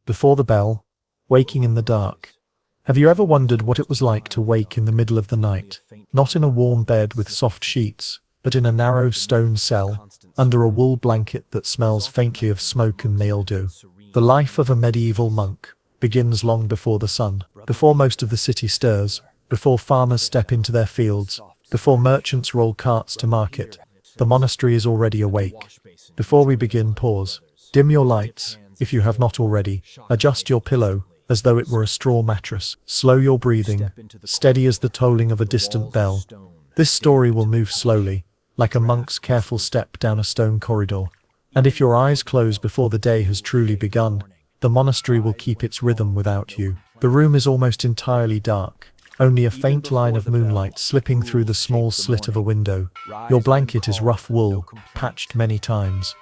Before the bell, waking in the dark. Have you ever wondered what it was like to wake in the middle of the night, not in a warm bed with soft sheets, but in a narrow stone cell, under a wool blanket that smells faintly of smoke and mildew? The life of a medieval monk begins long before the sun, before most of the city stirs, before farmers step into their fields, before merchants roll carts to market. The monastery is already awake. Before we begin, pause. Dim your lights, if you have not already. Adjust your pillow, as though it were a straw mattress. Slow your breathing, steady as the tolling of a distant bell. This story will move slowly, like a monk's careful step down a stone corridor. And if your eyes close before the day has truly begun, the monastery will keep its rhythm without you. The room is almost entirely dark, only a faint line of moonlight slipping through the small slit of a window. Your blanket is rough wool, patched many times.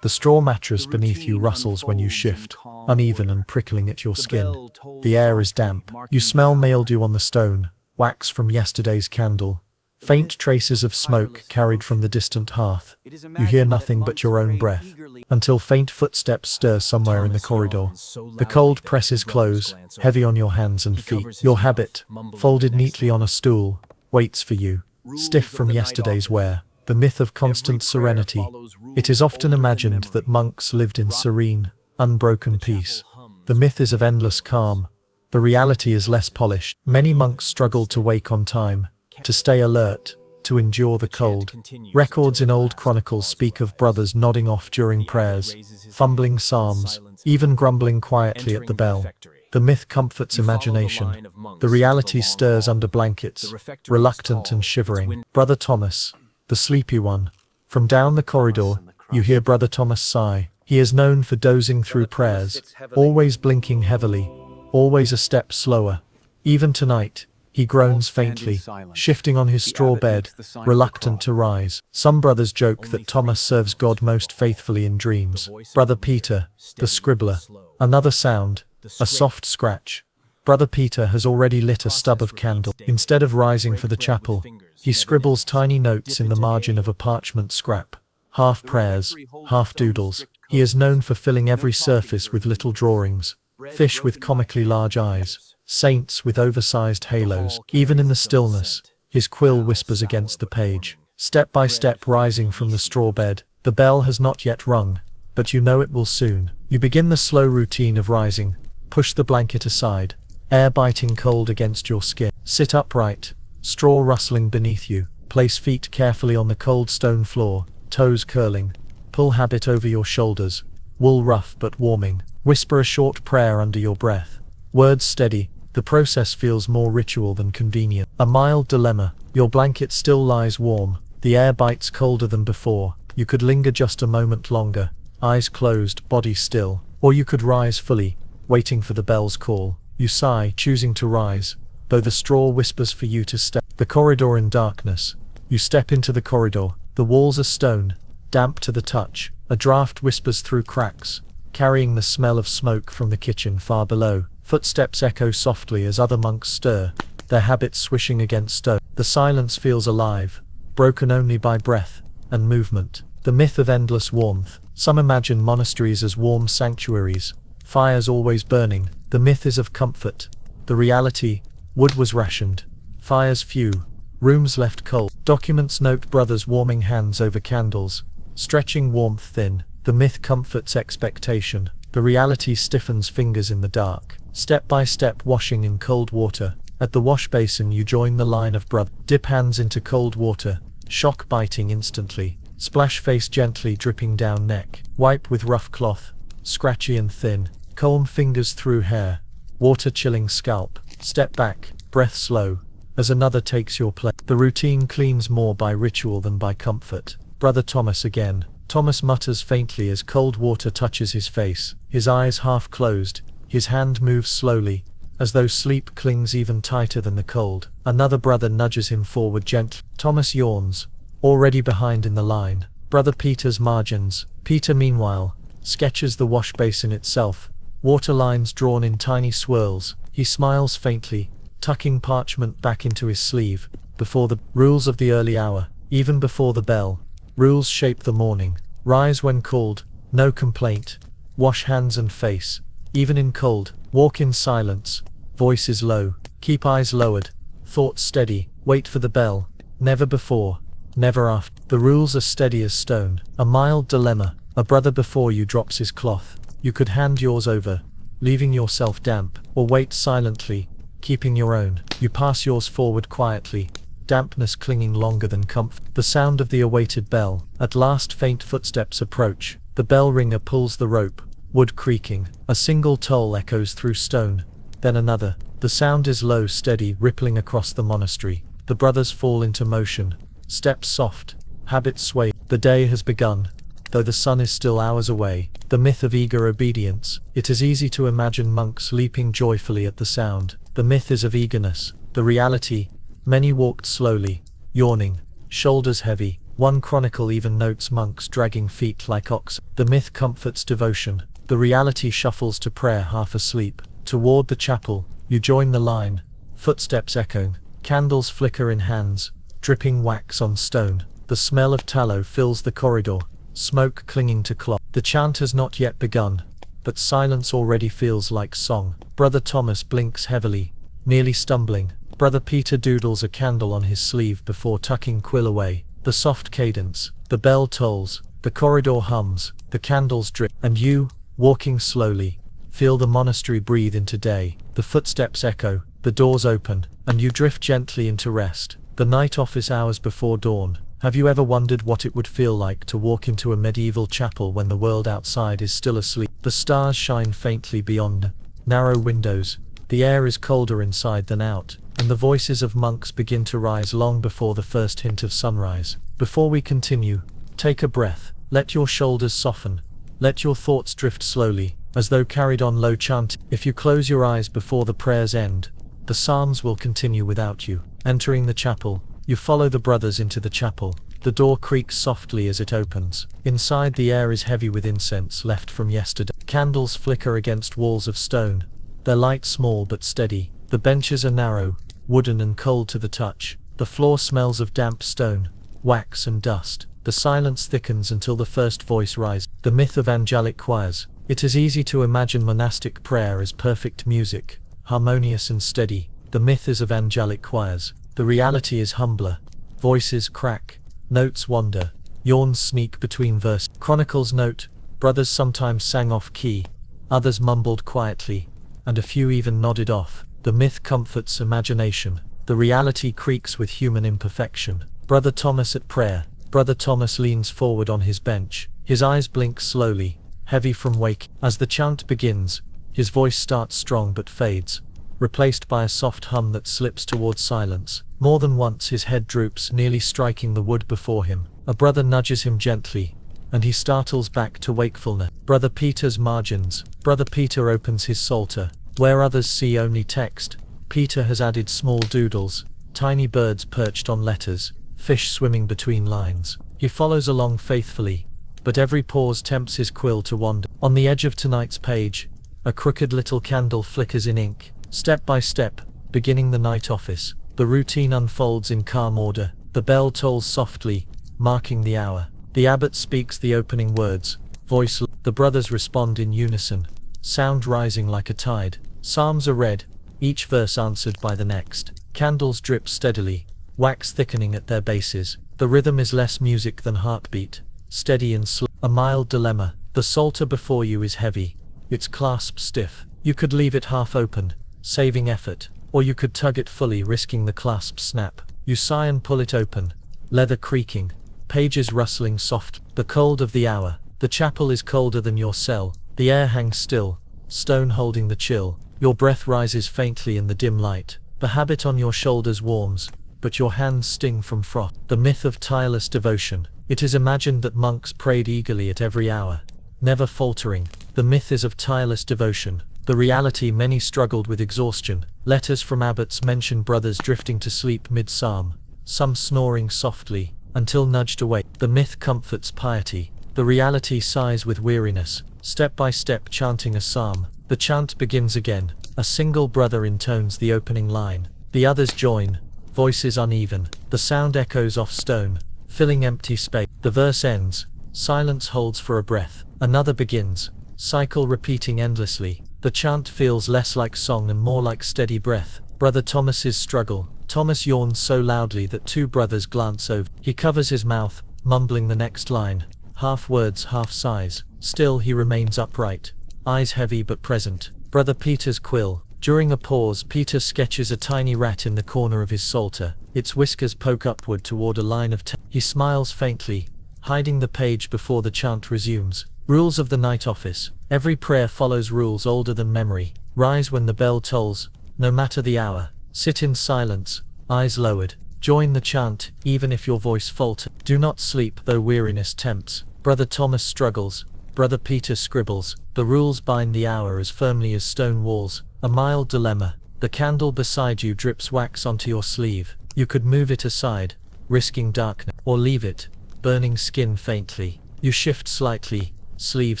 The straw mattress beneath you rustles when you shift, uneven and prickling at your skin. The air is damp. You smell mildew on the stone, wax from yesterday's candle, faint traces of smoke carried from the distant hearth. You hear nothing but your own breath, until faint footsteps stir somewhere in the corridor. The cold presses close, heavy on your hands and feet. Your habit, folded neatly on a stool, waits for you, stiff from yesterday's wear. The myth of constant serenity. It is often imagined that monks lived in serene, unbroken peace. The myth is of endless calm. The reality is less polished. Many monks struggled to wake on time, to stay alert, to endure the cold. Records in old chronicles speak of brothers nodding off during prayers, fumbling psalms, even grumbling quietly at the bell. The myth comforts imagination. The reality stirs under blankets, reluctant and shivering. Brother Thomas, the sleepy one. From down the corridor, you hear Brother Thomas sigh. He is known for dozing through prayers, always blinking heavily, always a step slower. Even tonight, he groans faintly, shifting on his straw bed, reluctant to rise. Some brothers joke that Thomas serves God most faithfully in dreams. Brother Peter, the scribbler. Another sound, a soft scratch. Brother Peter has already lit a stub of candle. Instead of rising for the chapel, he scribbles tiny notes in the margin of a parchment scrap. Half prayers, half doodles. He is known for filling every surface with little drawings. Fish with comically large eyes, saints with oversized halos. Even in the stillness, his quill whispers against the page. Step by step rising from the straw bed. The bell has not yet rung, but you know it will soon. You begin the slow routine of rising. Push the blanket aside, air biting cold against your skin. Sit upright, straw rustling beneath you. Place feet carefully on the cold stone floor, toes curling. Pull habit over your shoulders, wool rough but warming. Whisper a short prayer under your breath. Words steady. The process feels more ritual than convenient. A mild dilemma. Your blanket still lies warm. The air bites colder than before. You could linger just a moment longer, eyes closed, body still. Or you could rise fully, waiting for the bell's call. You sigh, choosing to rise, though the straw whispers for you to step. The corridor in darkness. You step into the corridor. The walls are stone, damp to the touch. A draft whispers through cracks, carrying the smell of smoke from the kitchen far below. Footsteps echo softly as other monks stir, their habits swishing against stone. The silence feels alive, broken only by breath and movement. The myth of endless warmth. Some imagine monasteries as warm sanctuaries, fires always burning. The myth is of comfort. The reality, wood was rationed, fires few, rooms left cold. Documents note brothers warming hands over candles, stretching warmth thin. The myth comforts expectation. The reality stiffens fingers in the dark. Step by step washing in cold water. At the wash basin you join the line of brothers. Dip hands into cold water, shock biting instantly. Splash face gently dripping down neck. Wipe with rough cloth, scratchy and thin. Comb fingers through hair, water chilling scalp. Step back, breath slow, as another takes your place. The routine cleans more by ritual than by comfort. Brother Thomas again. Thomas mutters faintly as cold water touches his face. His eyes half closed, his hand moves slowly, as though sleep clings even tighter than the cold. Another brother nudges him forward gently. Thomas yawns, already behind in the line. Brother Peter's margins. Peter meanwhile, sketches the wash basin itself, water lines drawn in tiny swirls. He smiles faintly, tucking parchment back into his sleeve. Before the rules of the early hour, even before the bell, rules shape the morning. Rise when called, no complaint. Wash hands and face. even in cold. Walk in silence. Voice is low. Keep eyes lowered. Thoughts steady. Wait for the bell. Never before. Never after. The rules are steady as stone. A mild dilemma. A brother before you drops his cloth. You could hand yours over, leaving yourself damp, or wait silently, keeping your own. You pass yours forward quietly, dampness clinging longer than comfort. The sound of the awaited bell. At last faint footsteps approach. The bell ringer pulls the rope, wood creaking. A single toll echoes through stone, then another. The sound is low, steady, rippling across the monastery. The brothers fall into motion. Steps soft, habits sway. The day has begun, though the sun is still hours away. The myth of eager obedience. It is easy to imagine monks leaping joyfully at the sound. The myth is of eagerness. The reality, many walked slowly, yawning, shoulders heavy. One chronicle even notes monks dragging feet like oxen. The myth comforts devotion. The reality shuffles to prayer half asleep. Toward the chapel, you join the line. Footsteps echoing, candles flicker in hands, dripping wax on stone. The smell of tallow fills the corridor, smoke clinging to cloth. The chant has not yet begun, but silence already feels like song. Brother Thomas blinks heavily, nearly stumbling. Brother Peter doodles a candle on his sleeve before tucking quill away. The soft cadence, the bell tolls, the corridor hums, the candles drip, and you, walking slowly, feel the monastery breathe into day. The footsteps echo, the doors open, and you drift gently into rest. The night office hours before dawn. Have you ever wondered what it would feel like to walk into a medieval chapel when the world outside is still asleep? The stars shine faintly beyond narrow windows. The air is colder inside than out, and the voices of monks begin to rise long before the first hint of sunrise. Before we continue, take a breath. Let your shoulders soften. Let your thoughts drift slowly, as though carried on low chanting. If you close your eyes before the prayers end, the psalms will continue without you. Entering the chapel, you follow the brothers into the chapel. The door creaks softly as it opens. Inside, the air is heavy with incense left from yesterday. Candles flicker against walls of stone, their light small but steady. The benches are narrow, wooden and cold to the touch. The floor smells of damp stone, wax and dust. The silence thickens until the first voice rises. The myth of angelic choirs. It is easy to imagine monastic prayer as perfect music, harmonious and steady. The myth is of angelic choirs. The reality is humbler. Voices crack, notes wander, yawns sneak between verses. Chronicles note, brothers sometimes sang off key, others mumbled quietly, and a few even nodded off. The myth comforts imagination. The reality creaks with human imperfection. Brother Thomas at prayer. Brother Thomas leans forward on his bench. His eyes blink slowly, heavy from wake. As the chant begins, his voice starts strong but fades, replaced by a soft hum that slips towards silence. More than once his head droops, nearly striking the wood before him. A brother nudges him gently, and he startles back to wakefulness. Brother Peter's margins. Brother Peter opens his psalter. Where others see only text, Peter has added small doodles, tiny birds perched on letters, fish swimming between lines. He follows along faithfully, but every pause tempts his quill to wander. On the edge of tonight's page, a crooked little candle flickers in ink. Step by step, beginning the night office, the routine unfolds in calm order. The bell tolls softly, marking the hour. The abbot speaks the opening words, voice low. The brothers respond in unison, sound rising like a tide. Psalms are read, each verse answered by the next. Candles drip steadily, wax thickening at their bases. The rhythm is less music than heartbeat, steady and slow. A mild dilemma. The psalter before you is heavy, its clasp stiff. You could leave it half open, saving effort, or you could tug it fully, risking the clasp snap. You sigh and pull it open, leather creaking, pages rustling soft. The cold of the hour. The chapel is colder than your cell. The air hangs still, stone holding the chill. Your breath rises faintly in the dim light. The habit on your shoulders warms, but your hands sting from frost. The myth of tireless devotion. It is imagined that monks prayed eagerly at every hour, never faltering. The myth is of tireless devotion. The reality, many struggled with exhaustion. Letters from abbots mention brothers drifting to sleep mid-psalm, some snoring softly, until nudged awake. The myth comforts piety. The reality sighs with weariness, step by step chanting a psalm. The chant begins again. A single brother intones the opening line. The others join, voices uneven. The sound echoes off stone, filling empty space. The verse ends. Silence holds for a breath. Another begins, cycle repeating endlessly. The chant feels less like song and more like steady breath. Brother Thomas's struggle. Thomas yawns so loudly that two brothers glance over. He covers his mouth, mumbling the next line. Half words, half sighs. Still he remains upright. Eyes heavy but present. Brother Peter's quill. During a pause, Peter sketches a tiny rat in the corner of his psalter. Its whiskers poke upward toward a line of He smiles faintly, hiding the page before the chant resumes. Rules of the night office. Every prayer follows rules older than memory. Rise when the bell tolls, no matter the hour. Sit in silence, eyes lowered. Join the chant, even if your voice falters. Do not sleep though weariness tempts. Brother Thomas struggles. Brother Peter scribbles. The rules bind the hour as firmly as stone walls. A mild dilemma. The candle beside you drips wax onto your sleeve. You could move it aside, risking darkness, or leave it, burning skin faintly. You shift slightly, sleeve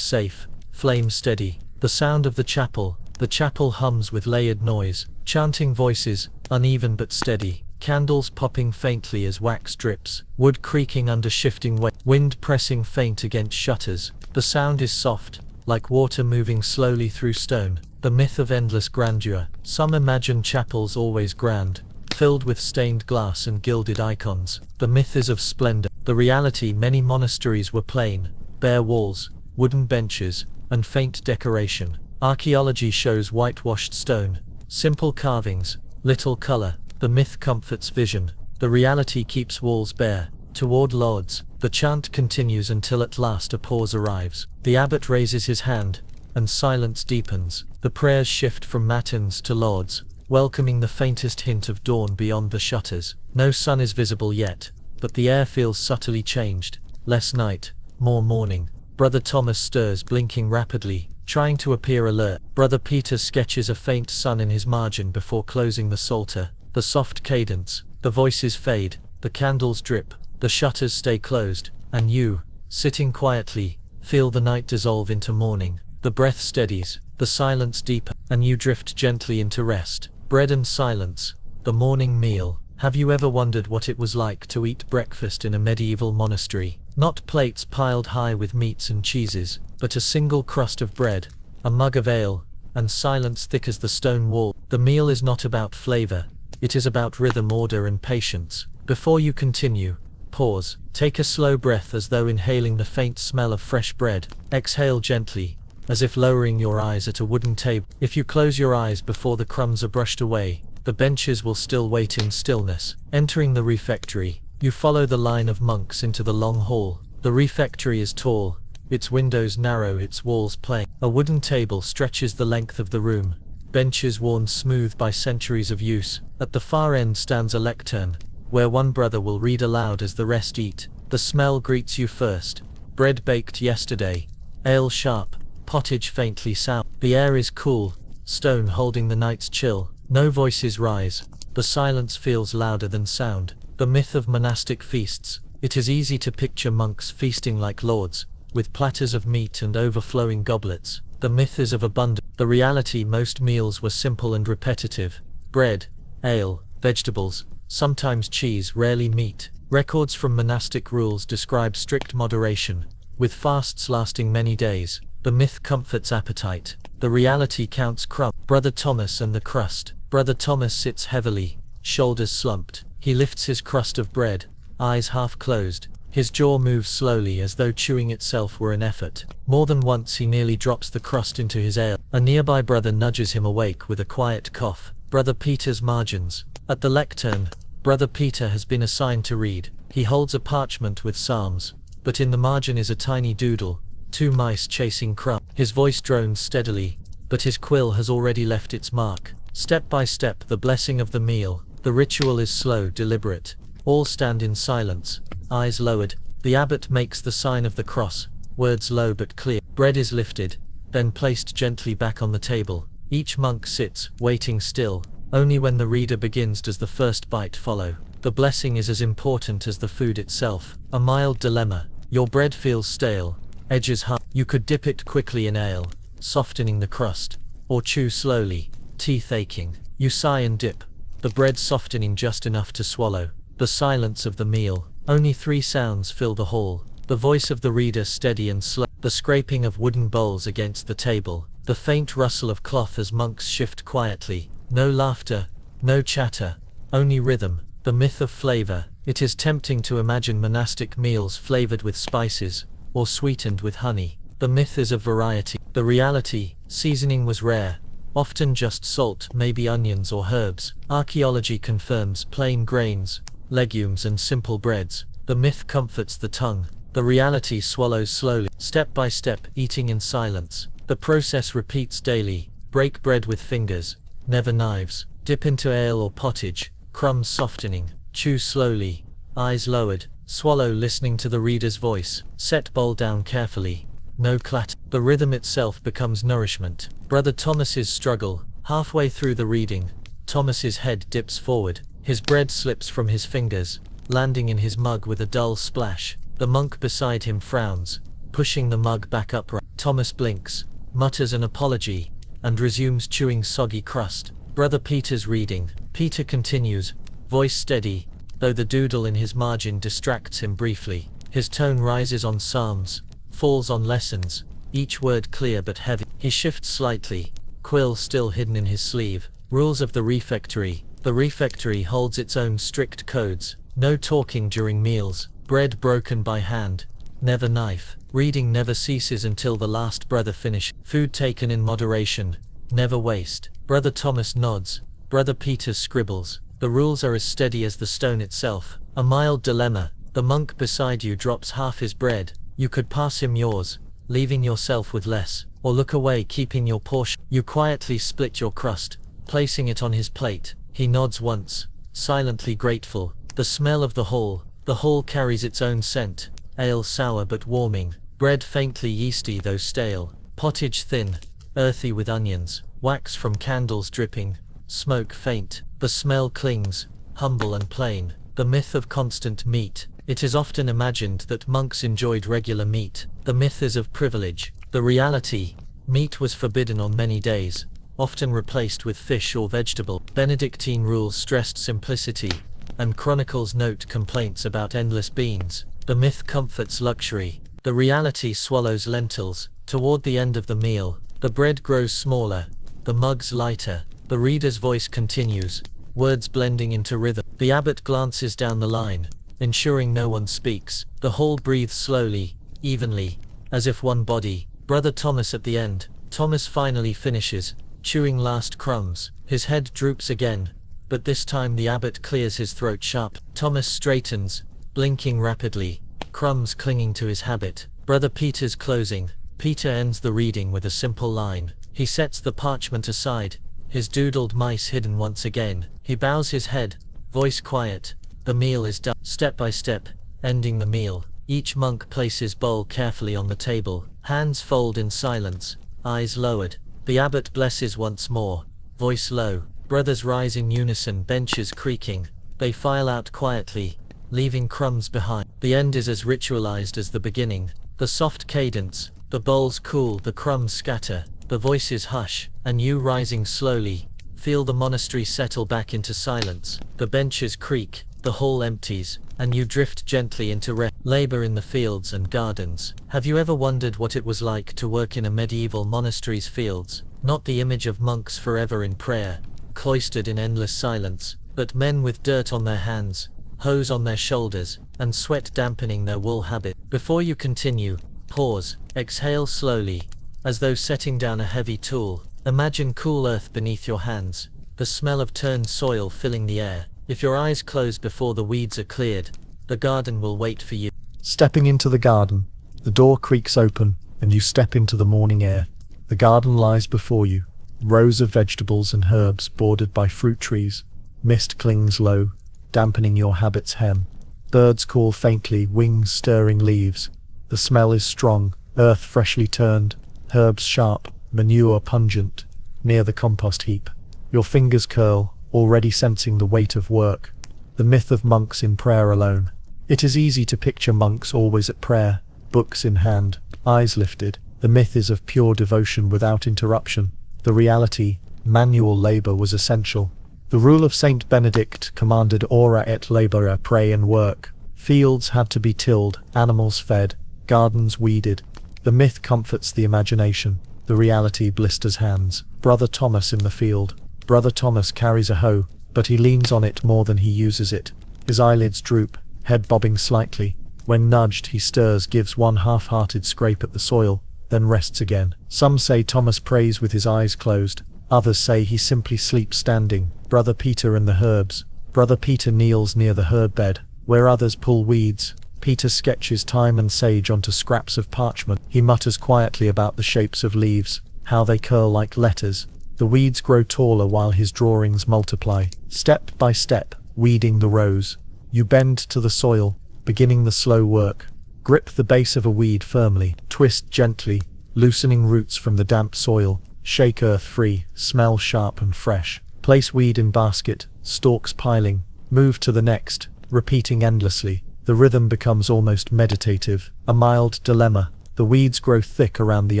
safe, flame steady. The sound of the chapel hums with layered noise. Chanting voices, uneven but steady. Candles popping faintly as wax drips. Wood creaking under shifting weight. Wind pressing faint against shutters. The sound is soft, like water moving slowly through stone. The myth of endless grandeur. Some imagine chapels always grand, filled with stained glass and gilded icons. The myth is of splendor. The reality, many monasteries were plain, bare walls, wooden benches, and faint decoration. Archaeology shows whitewashed stone, simple carvings, little color. The myth comforts vision. The reality keeps walls bare. Toward Lords, the chant continues until at last a pause arrives. The abbot raises his hand, and silence deepens. The prayers shift from matins to Lords, welcoming the faintest hint of dawn beyond the shutters. No sun is visible yet, but the air feels subtly changed. Less night, more morning. Brother Thomas stirs, blinking rapidly, trying to appear alert. Brother Peter sketches a faint sun in his margin before closing the psalter. The soft cadence, the voices fade, the candles drip, the shutters stay closed, and you, sitting quietly, feel the night dissolve into morning. The breath steadies, the silence deepens, and you drift gently into rest. Bread and silence, the morning meal. Have you ever wondered what it was like to eat breakfast in a medieval monastery? Not plates piled high with meats and cheeses, but a single crust of bread, a mug of ale, and silence thick as the stone wall. The meal is not about flavor. It is about rhythm, order, and patience. Before you continue, pause. Take a slow breath as though inhaling the faint smell of fresh bread. Exhale gently, as if lowering your eyes at a wooden table. If you close your eyes before the crumbs are brushed away, the benches will still wait in stillness. Entering the refectory, you follow the line of monks into the long hall. The refectory is tall, its windows narrow, its walls plain. A wooden table stretches the length of the room, benches worn smooth by centuries of use. At the far end stands a lectern, where one brother will read aloud as the rest eat. The smell greets you first. Bread baked yesterday, ale sharp, pottage faintly sour. The air is cool, stone holding the night's chill. No voices rise. The silence feels louder than sound. The myth of monastic feasts. It is easy to picture monks feasting like lords, with platters of meat and overflowing goblets. The myth is of abundance. The reality, most meals were simple and repetitive. Bread, ale, vegetables, sometimes cheese, rarely meat. Records from monastic rules describe strict moderation, with fasts lasting many days. The myth comforts appetite. The reality counts crumbs. Brother Thomas and the crust. Brother Thomas sits heavily, shoulders slumped. He lifts his crust of bread, eyes half closed. His jaw moves slowly as though chewing itself were an effort. More than once he nearly drops the crust into his ale. A nearby brother nudges him awake with a quiet cough. Brother Peter's margins. At the lectern, Brother Peter has been assigned to read. He holds a parchment with psalms, but in the margin is a tiny doodle, two mice chasing crumbs. His voice drones steadily, but his quill has already left its mark. Step by step, the blessing of the meal. The ritual is slow, deliberate. All stand in silence, eyes lowered. The abbot makes the sign of the cross, words low but clear. Bread is lifted, then placed gently back on the table. Each monk sits, waiting still. Only when the reader begins does the first bite follow. The blessing is as important as the food itself. A mild dilemma. Your bread feels stale, edges hard. You could dip it quickly in ale, softening the crust, or chew slowly, teeth aching. You sigh and dip, the bread softening just enough to swallow. The silence of the meal. Only 3 sounds fill the hall. The voice of the reader steady and slow. The scraping of wooden bowls against the table. The faint rustle of cloth as monks shift quietly. No laughter, no chatter, only rhythm. The myth of flavor. It is tempting to imagine monastic meals flavored with spices, or sweetened with honey. The myth is of variety. The reality, seasoning was rare, often just salt, maybe onions or herbs. Archaeology confirms plain grains, legumes and simple breads. The myth comforts the tongue. The reality swallows slowly, step by step, eating in silence. The process repeats daily. Break bread with fingers, never knives. Dip into ale or pottage, crumbs softening. Chew slowly, eyes lowered. Swallow listening to the reader's voice. Set bowl down carefully. No clatter. The rhythm itself becomes nourishment. Brother Thomas's struggle. Halfway through the reading, Thomas's head dips forward. His bread slips from his fingers, landing in his mug with a dull splash. The monk beside him frowns, pushing the mug back upright. Thomas blinks, mutters an apology, and resumes chewing soggy crust. Brother Peter's reading. Peter continues, voice steady, though the doodle in his margin distracts him briefly. His tone rises on psalms, falls on lessons, each word clear but heavy. He shifts slightly, quill still hidden in his sleeve. Rules of the refectory. The refectory holds its own strict codes. No talking during meals, bread broken by hand, never knife. Reading never ceases until the last brother finish. Food taken in moderation, never waste. Brother Thomas nods, Brother Peter scribbles. The rules are as steady as the stone itself. A mild dilemma. The monk beside you drops half his bread. You could pass him yours, leaving yourself with less, or look away keeping your portion. You quietly split your crust, placing it on his plate. He nods once, silently grateful. The smell of the hall carries its own scent. Ale sour but warming, bread faintly yeasty though stale, pottage thin, earthy with onions, wax from candles dripping, smoke faint. The smell clings, humble and plain. The myth of constant meat. It is often imagined that monks enjoyed regular meat. The myth is of privilege. The reality, meat was forbidden on many days, often replaced with fish or vegetable. Benedictine rules stressed simplicity, and chronicles note complaints about endless beans. The myth comforts luxury. The reality swallows lentils. Toward the end of the meal, the bread grows smaller, the mugs lighter. The reader's voice continues, words blending into rhythm. The abbot glances down the line, ensuring no one speaks. The whole breathes slowly, evenly, as if one body. Brother Thomas at the end. Thomas finally finishes, chewing last crumbs. His head droops again, but this time the abbot clears his throat sharp. Thomas straightens, blinking rapidly, crumbs clinging to his habit. Brother Peter's closing. Peter ends the reading with a simple line. He sets the parchment aside, his doodled mice hidden once again. He bows his head, voice quiet. The meal is done. Step by step, ending the meal. Each monk places bowl carefully on the table. Hands fold in silence, eyes lowered. The abbot blesses once more, voice low. Brothers rise in unison, benches creaking. They file out quietly, leaving crumbs behind. The end is as ritualized as the beginning. The soft cadence, the bowls cool, the crumbs scatter, the voices hush, and you rising slowly, feel the monastery settle back into silence. The benches creak, the hall empties, and you drift gently into rest. Labor in the fields and gardens. Have you ever wondered what it was like to work in a medieval monastery's fields? Not the image of monks forever in prayer, cloistered in endless silence, but men with dirt on their hands, hose on their shoulders, and sweat dampening their wool habit. Before you continue, pause, exhale slowly, as though setting down a heavy tool. Imagine cool earth beneath your hands, the smell of turned soil filling the air. If your eyes close before the weeds are cleared, the garden will wait for you. Stepping into the garden, the door creaks open, and you step into the morning air. The garden lies before you, rows of vegetables and herbs bordered by fruit trees. Mist clings low, dampening your habit's hem. Birds call faintly, wings stirring leaves. The smell is strong, earth freshly turned, herbs sharp, manure pungent. Near the compost heap, your fingers curl, already sensing the weight of work. The myth of monks in prayer alone. It is easy to picture monks always at prayer, books in hand, eyes lifted. The myth is of pure devotion without interruption. The reality, manual labor was essential. The rule of Saint Benedict commanded ora et labora, pray and work. Fields had to be tilled, animals fed, gardens weeded. The myth comforts the imagination. The reality blisters hands. Brother Thomas in the field. Brother Thomas carries a hoe, but he leans on it more than he uses it. His eyelids droop, head bobbing slightly. When nudged, he stirs, gives one half-hearted scrape at the soil, then rests again. Some say Thomas prays with his eyes closed. Others say he simply sleeps standing. Brother Peter and the herbs. Brother Peter kneels near the herb bed, where others pull weeds. Peter sketches thyme and sage onto scraps of parchment. He mutters quietly about the shapes of leaves, how they curl like letters. The weeds grow taller while his drawings multiply. Step by step, weeding the rows. You bend to the soil, beginning the slow work. Grip the base of a weed firmly. Twist gently, loosening roots from the damp soil. Shake earth free, smell sharp and fresh. Place weed in basket, stalks piling. Move to the next, repeating endlessly. The rhythm becomes almost meditative. A mild dilemma. The weeds grow thick around the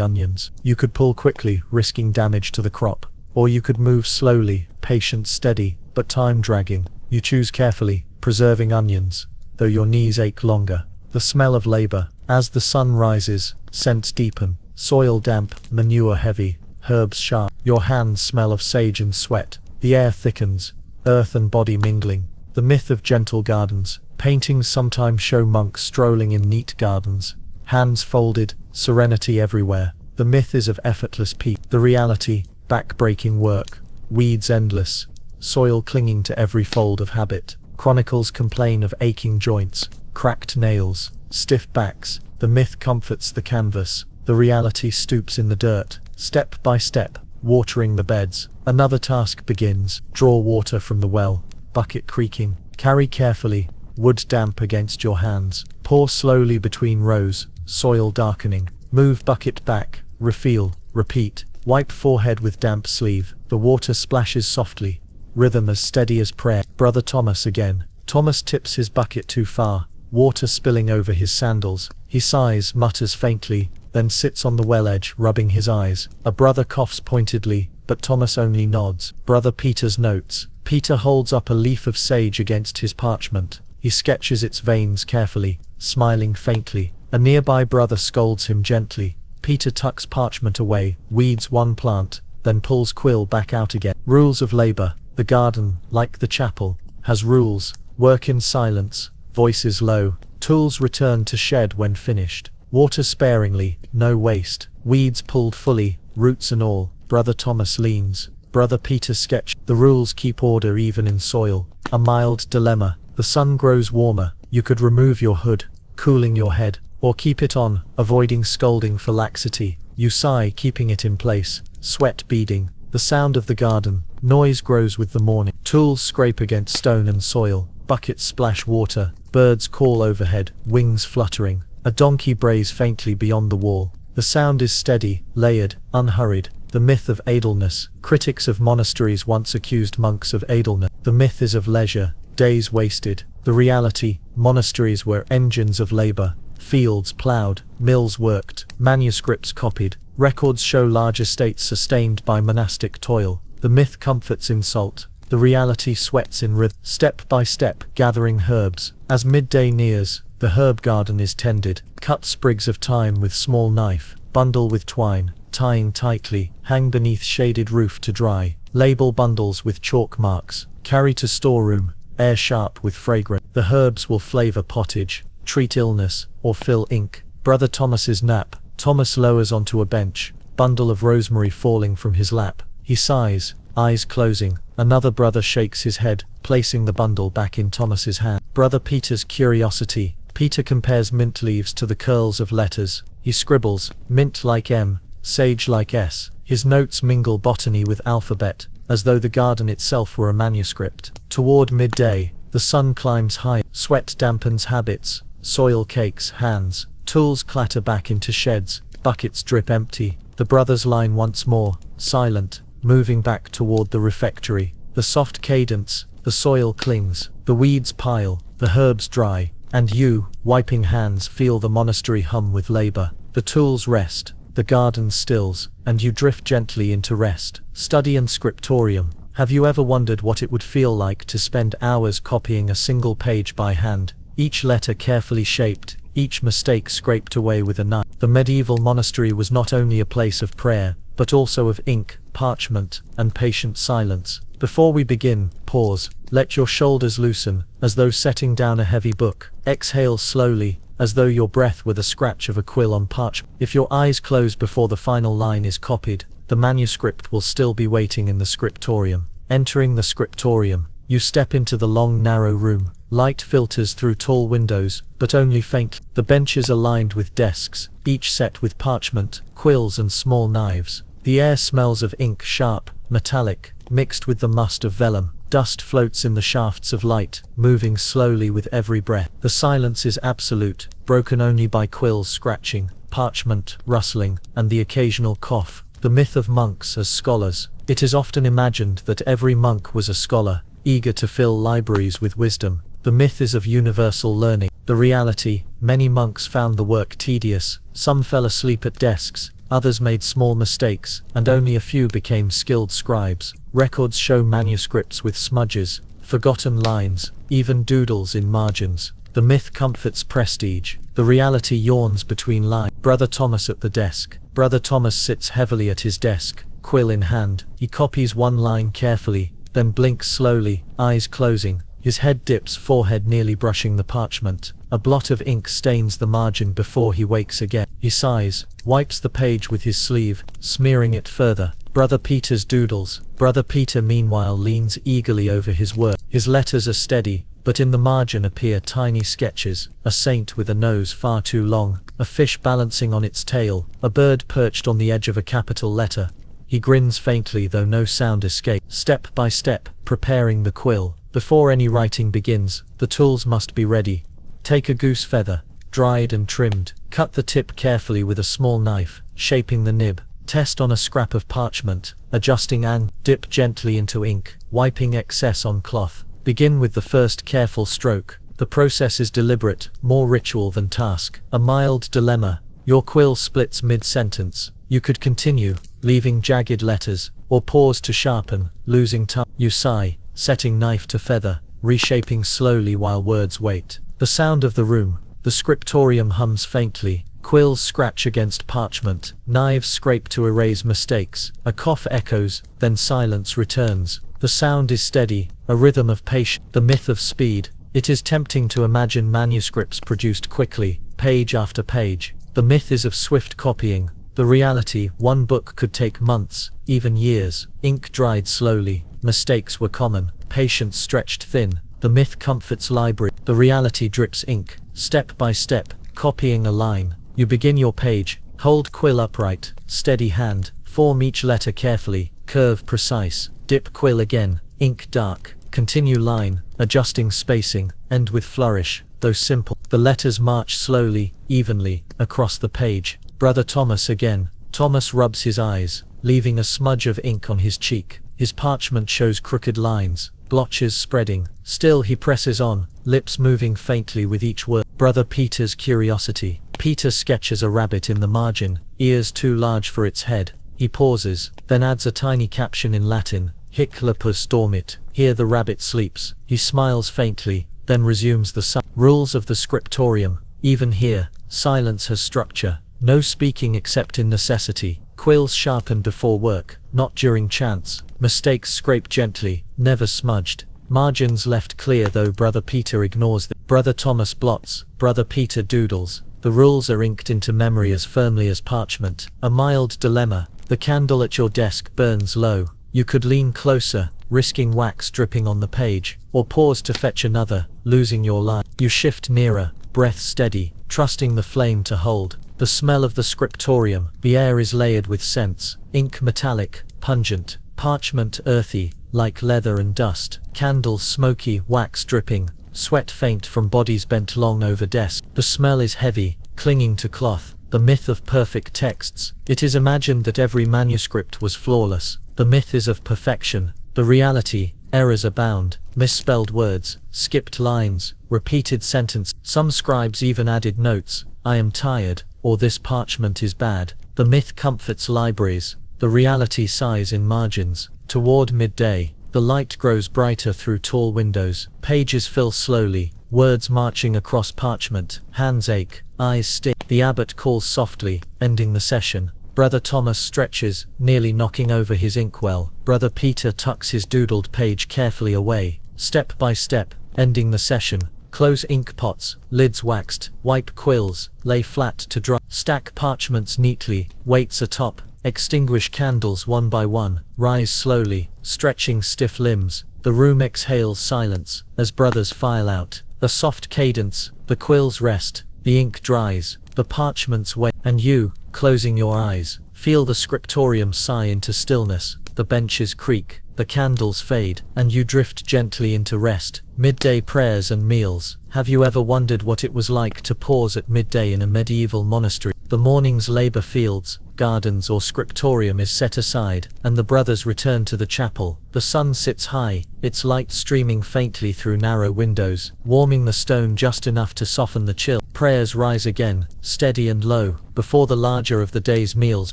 onions. You could pull quickly, risking damage to the crop. Or you could move slowly, patient, steady, but time dragging. You choose carefully, preserving onions, though your knees ache longer. The smell of labor. As the sun rises, scents deepen. Soil damp, manure heavy, herbs sharp. Your hands smell of sage and sweat. The air thickens, earth and body mingling. The myth of gentle gardens. Paintings sometimes show monks strolling in neat gardens. Hands folded, serenity everywhere. The myth is of effortless peace. The reality, back-breaking work. Weeds endless. Soil clinging to every fold of habit. Chronicles complain of aching joints, cracked nails, stiff backs. The myth comforts the canvas. The reality stoops in the dirt, step by step, watering the beds. Another task begins. Draw water from the well, bucket creaking. Carry carefully, wood damp against your hands. Pour slowly between rows, soil darkening. Move bucket back, refill, repeat. Wipe forehead with damp sleeve. The water splashes softly, rhythm as steady as prayer. Brother Thomas again. Thomas tips his bucket too far, water spilling over his sandals. He sighs, mutters faintly, then sits on the well edge, rubbing his eyes. A brother coughs pointedly, but Thomas only nods. Brother Peter's notes. Peter holds up a leaf of sage against his parchment. He sketches its veins carefully, smiling faintly. A nearby brother scolds him gently. Peter tucks parchment away, weeds one plant, then pulls quill back out again. Rules of labor. The garden, like the chapel, has rules. Work in silence, voices low. Tools return to shed when finished. Water sparingly, no waste. Weeds pulled fully, roots and all. Brother Thomas leans. Brother Peter sketch. The rules keep order even in soil. A mild dilemma. The sun grows warmer. You could remove your hood, cooling your head, or keep it on, avoiding scalding for laxity. You sigh, keeping it in place. Sweat beading. The sound of the garden. Noise grows with the morning. Tools scrape against stone and soil. Buckets splash water. Birds call overhead, wings fluttering. A donkey brays faintly beyond the wall. The sound is steady, layered, unhurried. The myth of idleness. Critics of monasteries once accused monks of idleness. The myth is of leisure, days wasted. The reality, monasteries were engines of labor. Fields plowed, mills worked, manuscripts copied. Records show large estates sustained by monastic toil. The myth comforts in salt. The reality sweats in rhythm. Step by step, gathering herbs. As midday nears, the herb garden is tended. Cut sprigs of thyme with small knife. Bundle with twine, tying tightly. Hang beneath shaded roof to dry. Label bundles with chalk marks. Carry to storeroom, air sharp with fragrance. The herbs will flavor pottage, treat illness, or fill ink. Brother Thomas's nap. Thomas lowers onto a bench, bundle of rosemary falling from his lap. He sighs, eyes closing. Another brother shakes his head, placing the bundle back in Thomas's hand. Brother Peter's curiosity. Peter compares mint leaves to the curls of letters. He scribbles, mint like M, sage like S. His notes mingle botany with alphabet, as though the garden itself were a manuscript. Toward midday, the sun climbs high. Sweat dampens habits. Soil cakes hands. Tools clatter back into sheds. Buckets drip empty. The brothers line once more, silent, moving back toward the refectory. The soft cadence. The soil clings. The weeds pile. The herbs dry. And you, wiping hands, feel the monastery hum with labor. The tools rest. The garden stills, and you drift gently into rest. Study and scriptorium. Have you ever wondered what it would feel like to spend hours copying a single page by hand? each letter carefully shaped, each mistake scraped away with a knife. The medieval monastery was not only a place of prayer, but also of ink, parchment, and patient silence. Before we begin, pause, let your shoulders loosen, as though setting down a heavy book. Exhale slowly, as though your breath were the scratch of a quill on parchment. If your eyes close before the final line is copied, the manuscript will still be waiting in the scriptorium. Entering the scriptorium, you step into the long narrow room. Light filters through tall windows, but only faint. The benches are lined with desks, each set with parchment, quills and small knives. The air smells of ink, sharp, metallic, mixed with the must of vellum. Dust floats in the shafts of light, moving slowly with every breath. The silence is absolute, broken only by quills scratching, parchment rustling, and the occasional cough. The myth of monks as scholars. It is often imagined that every monk was a scholar, eager to fill libraries with wisdom. The myth is of universal learning. The reality, many monks found the work tedious, some fell asleep at desks, others made small mistakes, and only a few became skilled scribes. Records show manuscripts with smudges, forgotten lines, even doodles in margins. The myth comforts prestige. The reality yawns between lines. Brother Thomas at the desk. Brother Thomas sits heavily at his desk, quill in hand. He copies one line carefully, then blinks slowly, eyes closing. His head dips, forehead nearly brushing the parchment. A blot of ink stains the margin before he wakes again. He sighs, wipes the page with his sleeve, smearing it further. Brother Peter's doodles. Brother Peter meanwhile leans eagerly over his work. His letters are steady, but in the margin appear tiny sketches. A saint with a nose far too long, a fish balancing on its tail, a bird perched on the edge of a capital letter. He grins faintly though no sound escapes. Step by step, preparing the quill. Before any writing begins, the tools must be ready. Take a goose feather, dried and trimmed. Cut the tip carefully with a small knife, shaping the nib. Test on a scrap of parchment, adjusting and dip gently into ink, wiping excess on cloth. Begin with the first careful stroke. The process is deliberate, more ritual than task. A mild dilemma. Your quill splits mid-sentence. You could continue, leaving jagged letters, or pause to sharpen, losing time. You sigh, setting knife to feather, reshaping slowly while words wait. The sound of the room. The scriptorium hums faintly. Quills scratch against parchment. Knives scrape to erase mistakes. A cough echoes, then silence returns. The sound is steady, a rhythm of patience. The myth of speed. It is tempting to imagine manuscripts produced quickly, page after page. The myth is of swift copying. The reality, one book could take months, even years. Ink dried slowly. Mistakes were common. Patience stretched thin. The myth comforts library. The reality drips ink, step by step, copying a line. You begin your page, hold quill upright, steady hand, form each letter carefully, curve precise, dip quill again, ink dark, continue line, adjusting spacing, end with flourish, though simple. The letters march slowly, evenly, across the page. Brother Thomas again. Thomas rubs his eyes, leaving a smudge of ink on his cheek. His parchment shows crooked lines, blotches spreading. Still he presses on, lips moving faintly with each word. Brother Peter's curiosity. Peter sketches a rabbit in the margin, ears too large for its head. He pauses, then adds a tiny caption in Latin, Hic lepus dormit, here the rabbit sleeps. He smiles faintly, then resumes the rules of the scriptorium. Even here, silence has structure. No speaking except in necessity. Quills sharpen before work, not during chants. Mistakes scrape gently, never smudged. Margins left clear though Brother Peter ignores them. Brother Thomas blots, Brother Peter doodles. The rules are inked into memory as firmly as parchment. A mild dilemma. The candle at your desk burns low. You could lean closer, risking wax dripping on the page, or pause to fetch another, losing your line. You shift nearer, breath steady, trusting the flame to hold. The smell of the scriptorium. The air is layered with scents. Ink metallic, pungent. Parchment earthy, like leather and dust. Candle smoky, wax dripping. Sweat faint from bodies bent long over desk. The smell is heavy, clinging to cloth. The myth of perfect texts. It is imagined that every manuscript was flawless. The myth is of perfection. The reality, errors abound. Misspelled words, skipped lines, repeated sentence. Some scribes even added notes. I am tired, or this parchment is bad. The myth comforts libraries. The reality sighs in margins. Toward midday, the light grows brighter through tall windows. Pages fill slowly, words marching across parchment, hands ache, eyes sting. The abbot calls softly, ending the session. Brother Thomas stretches, nearly knocking over his inkwell. Brother Peter tucks his doodled page carefully away, step by step, ending the session. Close ink pots, lids waxed, wipe quills, lay flat to dry. Stack parchments neatly, weights atop, extinguish candles one by one, rise slowly, stretching stiff limbs. The room exhales silence, as brothers file out. A soft cadence, the quills rest, the ink dries, the parchments wait, and you, closing your eyes, feel the scriptorium sigh into stillness. The benches creak, the candles fade, and you drift gently into rest. Midday prayers and meals. Have you ever wondered what it was like to pause at midday in a medieval monastery? The morning's labor fields, gardens or scriptorium is set aside, and the brothers return to the chapel. The sun sits high, its light streaming faintly through narrow windows, warming the stone just enough to soften the chill. Prayers rise again, steady and low, before the larger of the day's meals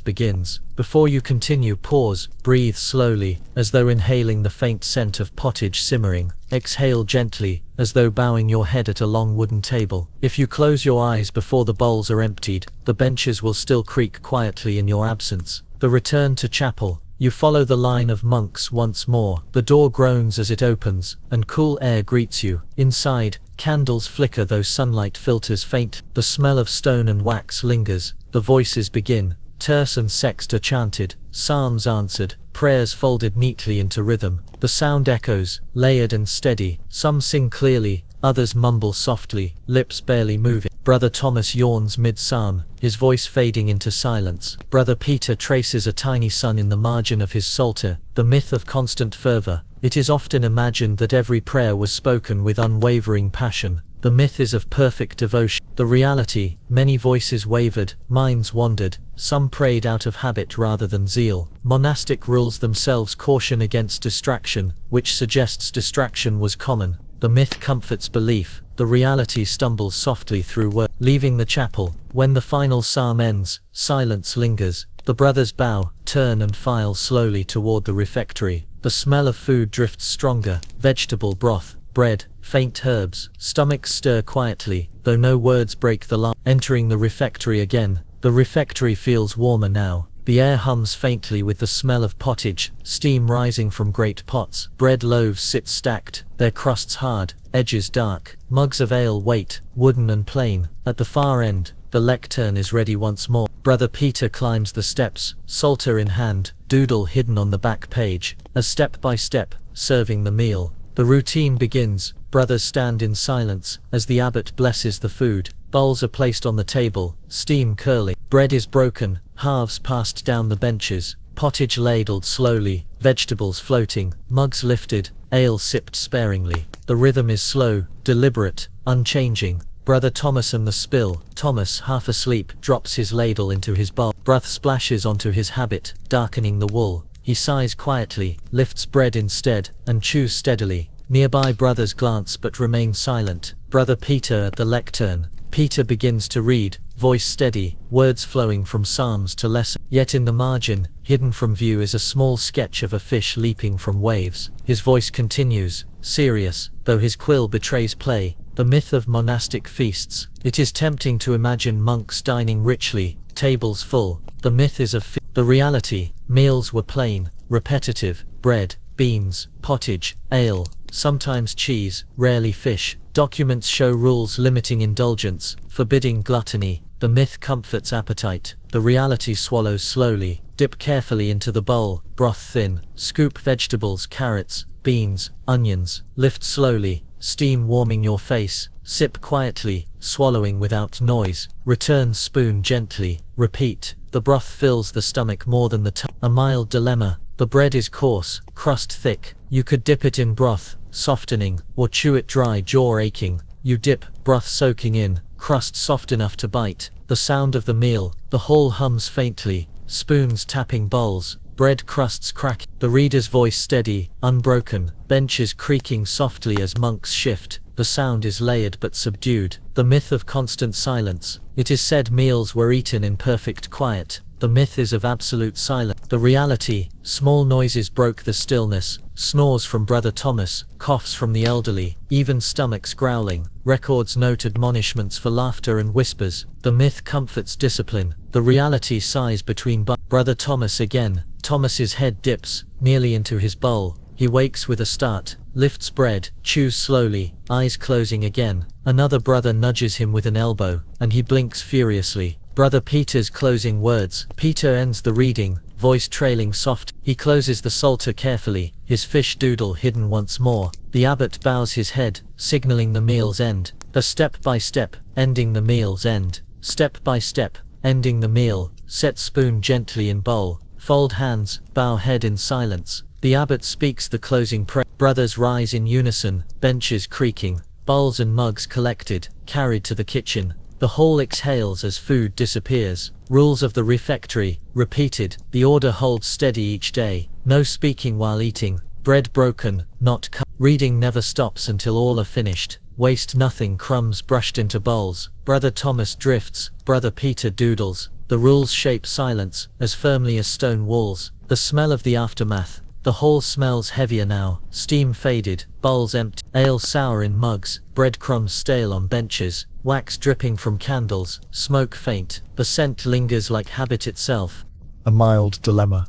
begins. Before you continue, pause, breathe slowly, as though inhaling the faint scent of pottage simmering. Exhale gently, as though bowing your head at a long wooden table. If you close your eyes before the bowls are emptied, the benches will still creak quietly in your absence. The return to chapel. You follow the line of monks once more. The door groans as it opens, and cool air greets you. Inside, candles flicker though sunlight filters faint. The smell of stone and wax lingers. The voices begin. Terce and sext are chanted, psalms answered, prayers folded neatly into rhythm. The sound echoes, layered and steady. Some sing clearly, others mumble softly, lips barely moving. Brother Thomas yawns mid-psalm, his voice fading into silence. Brother Peter traces a tiny sun in the margin of his psalter. The myth of constant fervor. It is often imagined that every prayer was spoken with unwavering passion. The myth is of perfect devotion. The reality, many voices wavered, minds wandered, some prayed out of habit rather than zeal. Monastic rules themselves caution against distraction, which suggests distraction was common. The myth comforts belief, the reality stumbles softly through words. Leaving the chapel, when the final psalm ends, silence lingers. The brothers bow, turn and file slowly toward the refectory. The smell of food drifts stronger, vegetable broth, bread, faint herbs. Stomachs stir quietly, though no words break the lull. Entering the refectory again, the refectory feels warmer now. The air hums faintly with the smell of pottage, steam rising from great pots. Bread loaves sit stacked, their crusts hard, edges dark. Mugs of ale wait, wooden and plain. At the far end, the lectern is ready once more. Brother Peter climbs the steps, psalter in hand, doodle hidden on the back page. As step by step, serving the meal. The routine begins. Brothers stand in silence, as the abbot blesses the food. Bowls are placed on the table, steam curling. Bread is broken, halves passed down the benches. Pottage ladled slowly, vegetables floating, mugs lifted, ale sipped sparingly. The rhythm is slow, deliberate, unchanging. Brother Thomas and the spill. Thomas, half asleep, drops his ladle into his bowl. Broth splashes onto his habit, darkening the wool. He sighs quietly, lifts bread instead, and chews steadily. Nearby brothers glance but remain silent. Brother Peter at the lectern. Peter begins to read, voice steady, words flowing from psalms to lesson. Yet in the margin, hidden from view, is a small sketch of a fish leaping from waves. His voice continues, serious, though his quill betrays play. The myth of monastic feasts. It is tempting to imagine monks dining richly, tables full. The myth is of the reality. Meals were plain, repetitive, bread, beans, pottage, ale, sometimes cheese, rarely fish. Documents show rules limiting indulgence, forbidding gluttony. The myth comforts appetite. The reality swallows slowly. Dip carefully into the bowl, broth thin. Scoop vegetables, carrots, beans, onions. Lift slowly, steam warming your face. Sip quietly, swallowing without noise. Return spoon gently. Repeat. The broth fills the stomach more than the tongue. A mild dilemma. The bread is coarse, crust thick. You could dip it in broth, softening, or chew it dry, jaw aching. You dip, broth soaking in, crust soft enough to bite. The sound of the meal. The whole hums faintly. Spoons tapping bowls. Bread crusts crack. The reader's voice steady, unbroken. Benches creaking softly as monks shift. The sound is layered but subdued. The myth of constant silence. It is said meals were eaten in perfect quiet. The myth is of absolute silence. The reality, small noises broke the stillness, snores from Brother Thomas, coughs from the elderly, even stomachs growling. Records note admonishments for laughter and whispers. The myth comforts discipline. The reality sighs between Brother Thomas again. Thomas's head dips, nearly into his bowl. He wakes with a start, lifts bread, chews slowly, eyes closing again. Another brother nudges him with an elbow, and he blinks furiously. Brother Peter's closing words. Peter ends the reading, voice trailing soft. He closes the psalter carefully, his fish doodle hidden once more. The abbot bows his head, signaling the meal's end. The step by step, ending the meal's end. Step by step, ending the meal. Set spoon gently in bowl. Fold hands, bow head in silence. The abbot speaks the closing prayer. Brothers rise in unison, benches creaking, bowls and mugs collected, carried to the kitchen. The hall exhales as food disappears. Rules of the refectory, repeated. The order holds steady each day. No speaking while eating. Bread broken, not cut. Reading never stops until all are finished. Waste nothing. Crumbs brushed into bowls. Brother Thomas drifts. Brother Peter doodles. The rules shape silence, as firmly as stone walls. The smell of the aftermath. The hall smells heavier now. Steam faded, bowls empty. Ale sour in mugs. Breadcrumbs stale on benches. Wax dripping from candles. Smoke faint. The scent lingers like habit itself. A mild dilemma.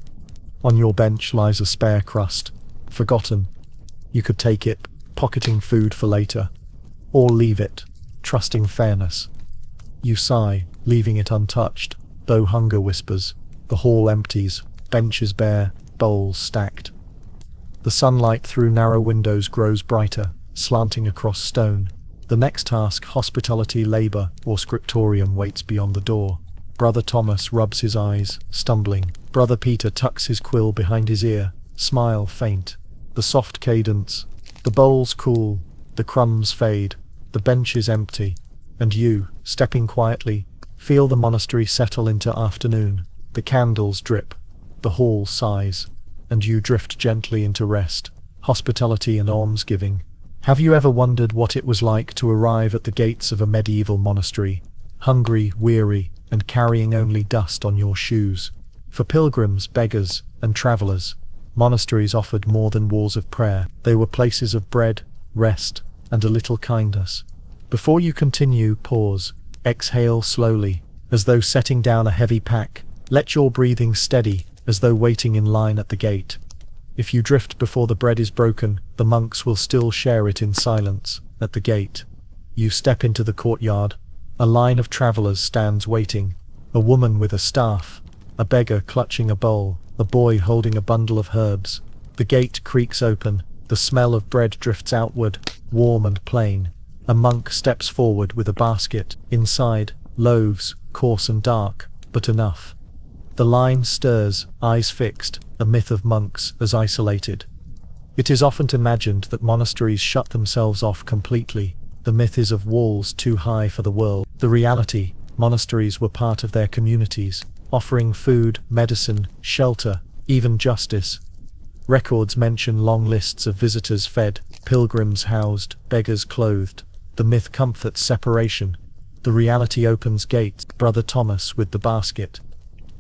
On your bench lies a spare crust. Forgotten. You could take it, pocketing food for later. Or leave it, trusting fairness. You sigh, leaving it untouched, though hunger whispers. The hall empties, benches bare, bowls stacked. The sunlight through narrow windows grows brighter, slanting across stone. The next task, hospitality, labor, or scriptorium, waits beyond the door. Brother Thomas rubs his eyes, stumbling. Brother Peter tucks his quill behind his ear, smile faint. The soft cadence. The bowls cool, the crumbs fade, the bench is empty. And you, stepping quietly, feel the monastery settle into afternoon. The candles drip, the hall sighs, and you drift gently into rest, hospitality and almsgiving. Have you ever wondered what it was like to arrive at the gates of a medieval monastery, hungry, weary, and carrying only dust on your shoes? For pilgrims, beggars, and travelers, monasteries offered more than walls of prayer. They were places of bread, rest, and a little kindness. Before you continue, pause, exhale slowly, as though setting down a heavy pack. Let your breathing steady, as though waiting in line at the gate. If you drift before the bread is broken, the monks will still share it in silence. At the gate, you step into the courtyard. A line of travelers stands waiting. A woman with a staff, a beggar clutching a bowl, a boy holding a bundle of herbs. The gate creaks open. The smell of bread drifts outward, warm and plain. A monk steps forward with a basket. Inside, loaves, coarse and dark, but enough. The line stirs, eyes fixed, a myth of monks as isolated. It is often imagined that monasteries shut themselves off completely. The myth is of walls too high for the world. The reality, monasteries were part of their communities, offering food, medicine, shelter, even justice. Records mention long lists of visitors fed, pilgrims housed, beggars clothed. The myth comforts separation. The reality opens gates. Brother Thomas with the basket.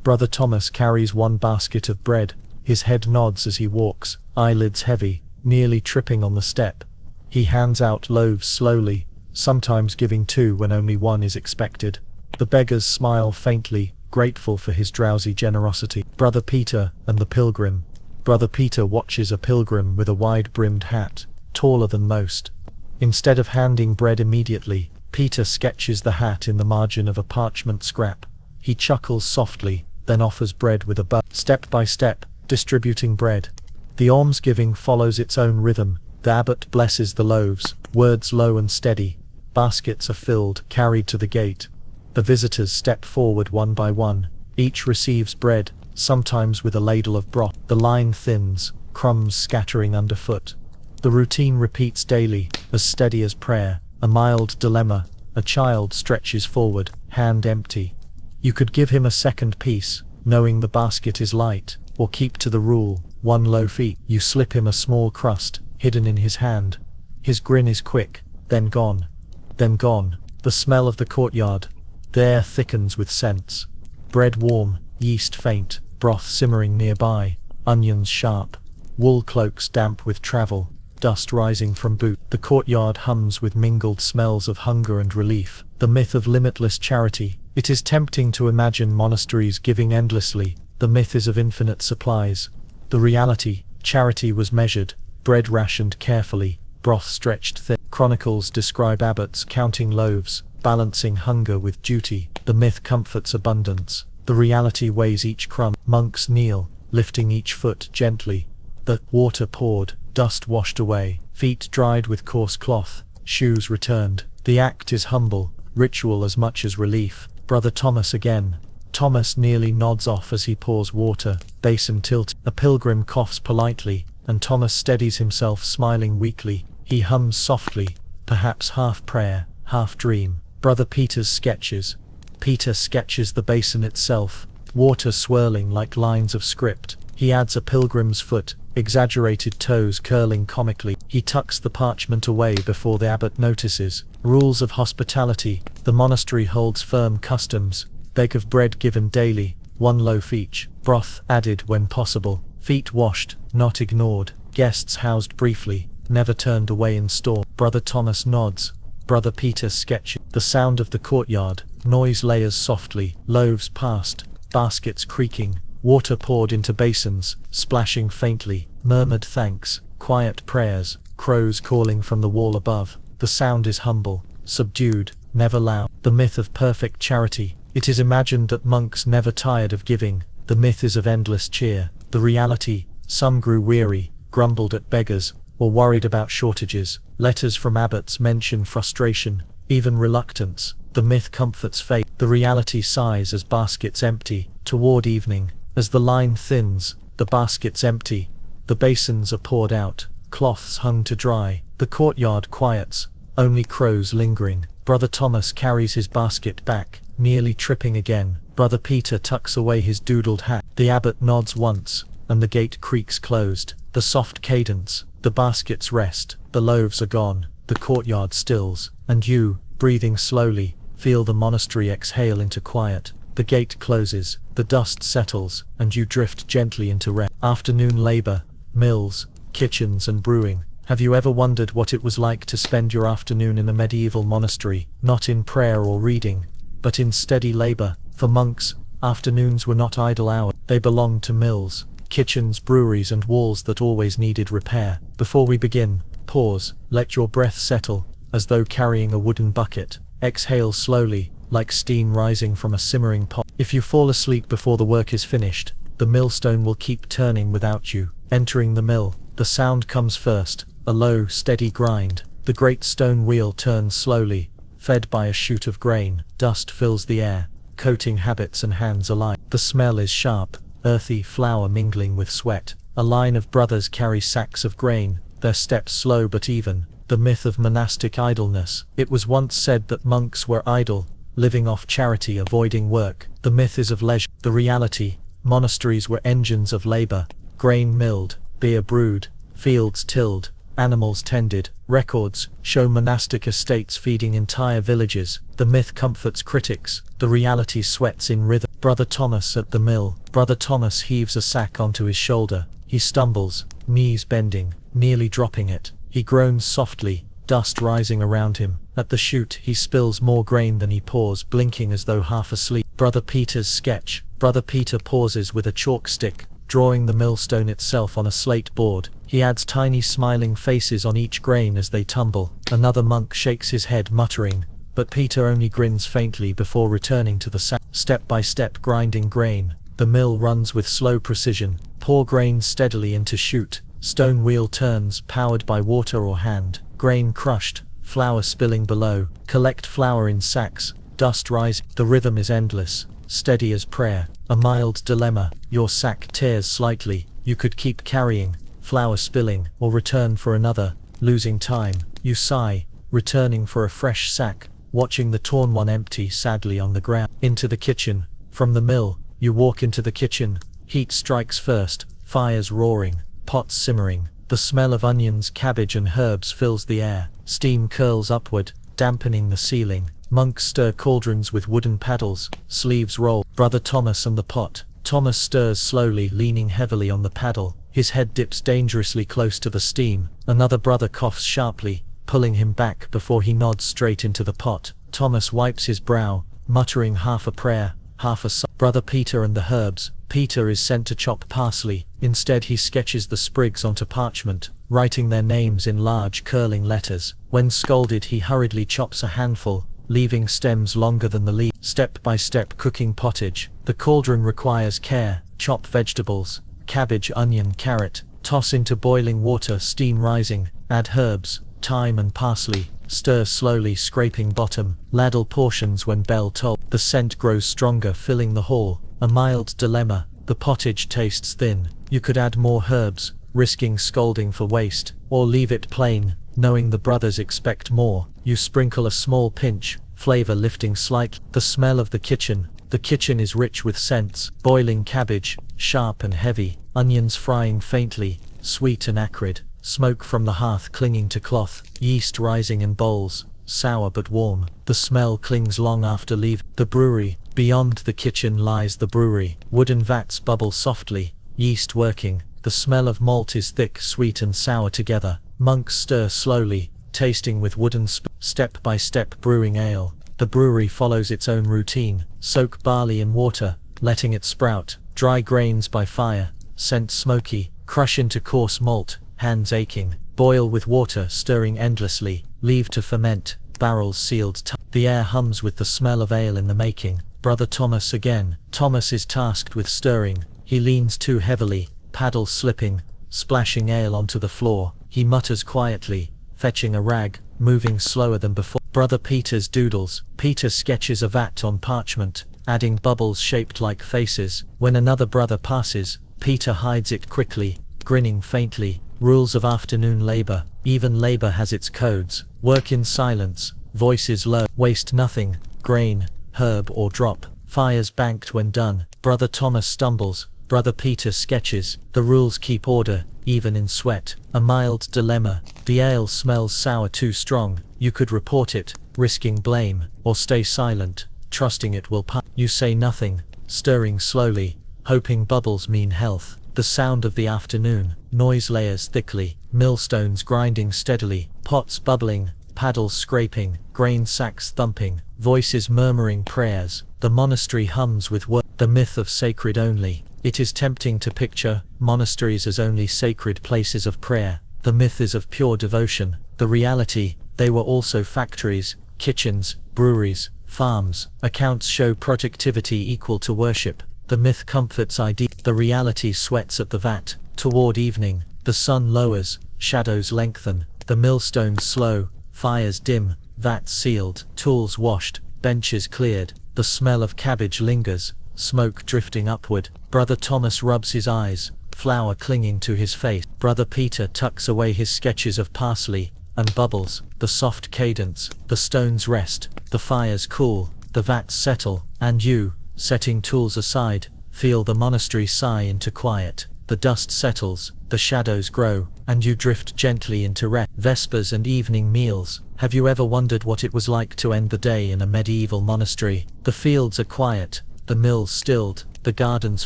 Brother Thomas carries one basket of bread. His head nods as he walks, eyelids heavy, nearly tripping on the step. He hands out loaves slowly, sometimes giving two when only one is expected. The beggars smile faintly, grateful for his drowsy generosity. Brother Peter and the pilgrim. Brother Peter watches a pilgrim with a wide-brimmed hat, taller than most. Instead of handing bread immediately, Peter sketches the hat in the margin of a parchment scrap. He chuckles softly, then offers bread with a bow. Step by step, distributing bread. The almsgiving follows its own rhythm. The abbot blesses the loaves, words low and steady. Baskets are filled, carried to the gate. The visitors step forward one by one. Each receives bread, sometimes with a ladle of broth. The line thins, crumbs scattering underfoot. The routine repeats daily, as steady as prayer. A mild dilemma. A child stretches forward, hand empty. You could give him a second piece, knowing the basket is light, or keep to the rule, one loaf each. You slip him a small crust, hidden in his hand. His grin is quick, then gone. Then gone. The smell of the courtyard. The air thickens with scents. Bread warm, yeast faint, broth simmering nearby, onions sharp, wool cloaks damp with travel, dust rising from boot. The courtyard hums with mingled smells of hunger and relief. The myth of limitless charity. It is tempting to imagine monasteries giving endlessly. The myth is of infinite supplies. The reality, charity was measured, bread rationed carefully, broth stretched thin. Chronicles describe abbots counting loaves, balancing hunger with duty. The myth comforts abundance. The reality weighs each crumb. Monks kneel, lifting each foot gently. The water poured, dust washed away, feet dried with coarse cloth, shoes returned. The act is humble, ritual as much as relief. Brother Thomas again. Thomas nearly nods off as he pours water, basin tilted. A pilgrim coughs politely, and Thomas steadies himself, smiling weakly. He hums softly, perhaps half prayer, half dream. Brother Peter's sketches. Peter sketches the basin itself, water swirling like lines of script. He adds a pilgrim's foot, exaggerated toes curling comically. He tucks the parchment away before the abbot notices. Rules of hospitality. The monastery holds firm customs. Beg of bread given daily, 1 loaf each. Broth added when possible. Feet washed, not ignored. Guests housed briefly, never turned away in storm. Brother Thomas nods. Brother Peter sketches. The sound of the courtyard. Noise layers softly. Loaves passed. Baskets creaking. Water poured into basins, splashing faintly. Murmured thanks. Quiet prayers. Crows calling from the wall above. The sound is humble, subdued, never loud. The myth of perfect charity. It is imagined that monks never tired of giving. The myth is of endless cheer. The reality, some grew weary, grumbled at beggars, or worried about shortages. Letters from abbots mention frustration, even reluctance. The myth comforts faith. The reality sighs as baskets empty. Toward evening, as the line thins, the baskets empty. The basins are poured out, cloths hung to dry. The courtyard quiets, only crows lingering. Brother Thomas carries his basket back, nearly tripping again. Brother Peter tucks away his doodled hat. The abbot nods once, and the gate creaks closed. The soft cadence, the baskets rest, the loaves are gone, the courtyard stills, and you, breathing slowly, feel the monastery exhale into quiet. The gate closes, the dust settles, and you drift gently into rest. Afternoon labor, mills, kitchens and brewing. Have you ever wondered what it was like to spend your afternoon in a medieval monastery, not in prayer or reading, but in steady labor? For monks, afternoons were not idle hours. They belonged to mills, kitchens, breweries and walls that always needed repair. Before we begin, pause, let your breath settle, as though carrying a wooden bucket. Exhale slowly, like steam rising from a simmering pot. If you fall asleep before the work is finished, the millstone will keep turning without you. Entering the mill, the sound comes first, a low, steady grind. The great stone wheel turns slowly, fed by a chute of grain. Dust fills the air, coating habits and hands alike. The smell is sharp, earthy flour mingling with sweat. A line of brothers carry sacks of grain, their steps slow but even. The myth of monastic idleness. It was once said that monks were idle, living off charity, avoiding work. The myth is of leisure. The reality, monasteries were engines of labor. Grain milled, beer brewed, fields tilled, animals tended. Records show monastic estates feeding entire villages. The myth comforts critics. The reality sweats in rhythm. Brother Thomas at the mill. Brother Thomas heaves a sack onto his shoulder. He stumbles, knees bending, nearly dropping it. He groans softly, dust rising around him. At the chute he spills more grain than he pours, blinking as though half asleep. Brother Peter's sketch. Brother Peter pauses with a chalk stick, drawing the millstone itself on a slate board. He adds tiny smiling faces on each grain as they tumble. Another monk shakes his head muttering, but Peter only grins faintly before returning to the sack. Step by step grinding grain. The mill runs with slow precision. Pour grain steadily into chute. Stone wheel turns, powered by water or hand. Grain crushed, flour spilling below. Collect flour in sacks, dust rising. The rhythm is endless, steady as prayer. A mild dilemma. Your sack tears slightly. You could keep carrying, flour spilling, or return for another, losing time. You sigh, returning for a fresh sack, watching the torn one empty sadly on the ground. Into the kitchen. From the mill, you walk into the kitchen. Heat strikes first, fires roaring, pots simmering. The smell of onions, cabbage and herbs fills the air. Steam curls upward, dampening the ceiling. Monks stir cauldrons with wooden paddles, sleeves roll. Brother Thomas and the pot. Thomas stirs slowly, leaning heavily on the paddle. His head dips dangerously close to the steam. Another brother coughs sharply, pulling him back before he nods straight into the pot. Thomas wipes his brow, muttering half a prayer, half a sigh. Brother Peter and the herbs. Peter is sent to chop parsley. Instead he sketches the sprigs onto parchment, writing their names in large curling letters. When scolded he hurriedly chops a handful, leaving stems longer than the leaf. Step by step cooking pottage. The cauldron requires care. Chop vegetables, cabbage, onion, carrot. Toss into boiling water, steam rising. Add herbs, thyme and parsley. Stir slowly, scraping bottom. Ladle portions when bell toll. The scent grows stronger, filling the hall. A mild dilemma. The pottage tastes thin. You could add more herbs, risking scolding for waste, or leave it plain, knowing the brothers expect more. You sprinkle a small pinch, flavor lifting slightly. The smell of the kitchen. The kitchen is rich with scents. Boiling cabbage, sharp and heavy. Onions frying faintly, sweet and acrid. Smoke from the hearth clinging to cloth. Yeast rising in bowls, sour but warm. The smell clings long after leaving. The brewery. Beyond the kitchen lies the brewery. Wooden vats bubble softly, yeast working. The smell of malt is thick, sweet and sour together. Monks stir slowly, tasting with wooden step by step brewing ale. The brewery follows its own routine. Soak barley in water, letting it sprout. Dry grains by fire, scent smoky. Crush into coarse malt, hands aching. Boil with water, stirring endlessly. Leave to ferment, barrels sealed tight. The air hums with the smell of ale in the making. Brother Thomas again. Thomas is tasked with stirring. He leans too heavily, paddle slipping, splashing ale onto the floor. He mutters quietly, fetching a rag, moving slower than before. Brother Peter's doodles. Peter sketches a vat on parchment, adding bubbles shaped like faces. When another brother passes, Peter hides it quickly, grinning faintly. Rules of afternoon labor. Even labor has its codes. Work in silence, voices low. Waste nothing, grain, herb or drop. Fires banked when done. Brother Thomas stumbles. Brother Peter sketches. The rules keep order, even in sweat. A mild dilemma. The ale smells sour, too strong. You could report it, risking blame, or stay silent, trusting it will pass. You say nothing, stirring slowly, hoping bubbles mean health. The sound of the afternoon. Noise layers thickly. Millstones grinding steadily. Pots bubbling. Paddles scraping. Grain sacks thumping. Voices murmuring prayers. The monastery hums with words. The myth of sacred only. It is tempting to picture monasteries as only sacred places of prayer. The myth is of pure devotion. The reality, they were also factories, kitchens, breweries, farms. Accounts show productivity equal to worship. The myth comforts idea. The reality sweats at the vat. Toward evening, the sun lowers, shadows lengthen. The millstones slow, fires dim, vats sealed, tools washed, benches cleared. The smell of cabbage lingers, smoke drifting upward. Brother Thomas rubs his eyes, flour clinging to his face. Brother Peter tucks away his sketches of parsley, and bubbles. The soft cadence. The stones rest, the fires cool, the vats settle, and you, setting tools aside, feel the monastery sigh into quiet. The dust settles, the shadows grow, and you drift gently into rest. Vespers and evening meals. Have you ever wondered what it was like to end the day in a medieval monastery? The fields are quiet, the mills stilled, the gardens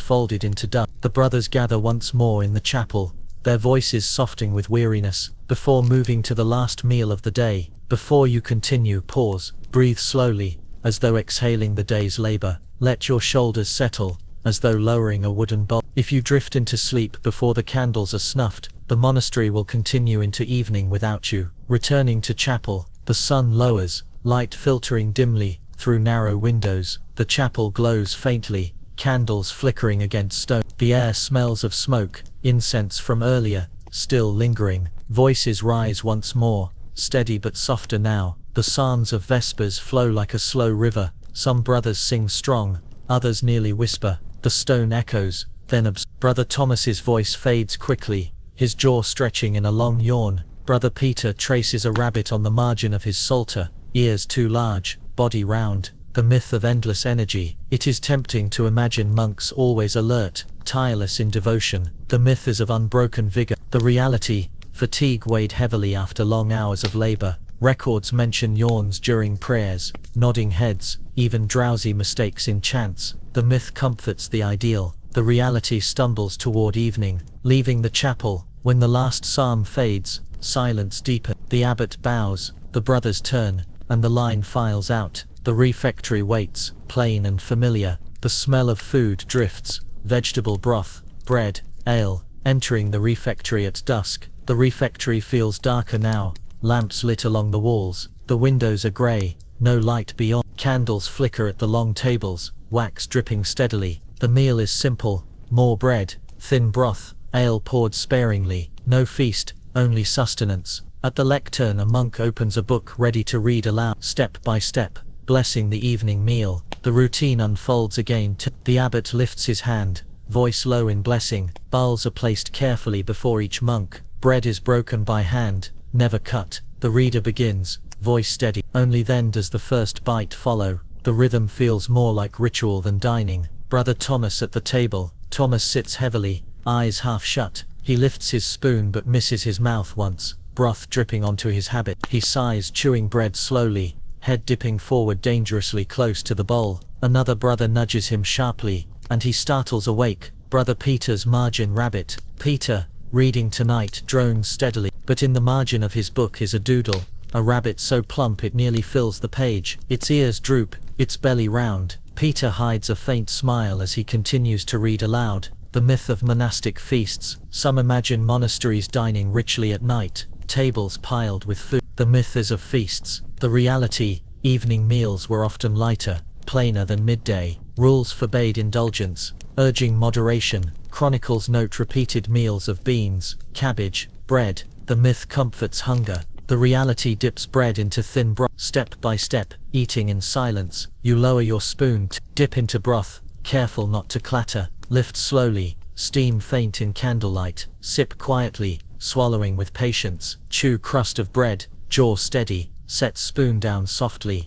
folded into dust. The brothers gather once more in the chapel, their voices softening with weariness. Before moving to the last meal of the day, before you continue, pause, breathe slowly, as though exhaling the day's labor. Let your shoulders settle, as though lowering a wooden bowl. If you drift into sleep before the candles are snuffed, the monastery will continue into evening without you. Returning to chapel, the sun lowers, light filtering dimly through narrow windows. The chapel glows faintly, candles flickering against stone. The air smells of smoke, incense from earlier, still lingering. Voices rise once more, steady but softer now. The psalms of Vespers flow like a slow river. Some brothers sing strong, others nearly whisper. The stone echoes, then Brother Thomas's voice fades quickly, his jaw stretching in a long yawn. Brother Peter traces a rabbit on the margin of his psalter, ears too large, body round. The myth of endless energy. It is tempting to imagine monks always alert, tireless in devotion. The myth is of unbroken vigor. The reality, fatigue weighed heavily after long hours of labor. Records mention yawns during prayers, nodding heads, even drowsy mistakes in chants. The myth comforts the ideal. The reality stumbles toward evening, leaving the chapel. When the last psalm fades, silence deepens. The abbot bows, the brothers turn, and the line files out. The refectory waits, plain and familiar. The smell of food drifts, vegetable broth, bread, ale, entering the refectory at dusk. The refectory feels darker now, lamps lit along the walls. The windows are grey, no light beyond. Candles flicker at the long tables, wax dripping steadily. The meal is simple, more bread, thin broth, ale poured sparingly. No feast, only sustenance. At the lectern a monk opens a book ready to read aloud, step by step, blessing the evening meal. The routine unfolds again. The abbot lifts his hand, voice low in blessing. Bowls are placed carefully before each monk. Bread is broken by hand, never cut. The reader begins, voice steady. Only then does the first bite follow. The rhythm feels more like ritual than dining. Brother Thomas at the table. Thomas sits heavily, eyes half shut. He lifts his spoon but misses his mouth once, broth dripping onto his habit. He sighs, chewing bread slowly, head dipping forward dangerously close to the bowl. Another brother nudges him sharply, and he startles awake. Brother Peter's margin rabbit. Peter, reading tonight, drones steadily, but in the margin of his book is a doodle, a rabbit so plump it nearly fills the page. Its ears droop, its belly round. Peter hides a faint smile as he continues to read aloud. The myth of monastic feasts. Some imagine monasteries dining richly at night, tables piled with food. The myth is of feasts. The reality, evening meals were often lighter, plainer than midday. Rules forbade indulgence, urging moderation. Chronicles note repeated meals of beans, cabbage, bread. The myth comforts hunger. The reality dips bread into thin broth. Step by step, eating in silence. You lower your spoon, dip into broth, careful not to clatter. Lift slowly, steam faint in candlelight. Sip quietly, swallowing with patience. Chew crust of bread, jaw steady. Set spoon down softly.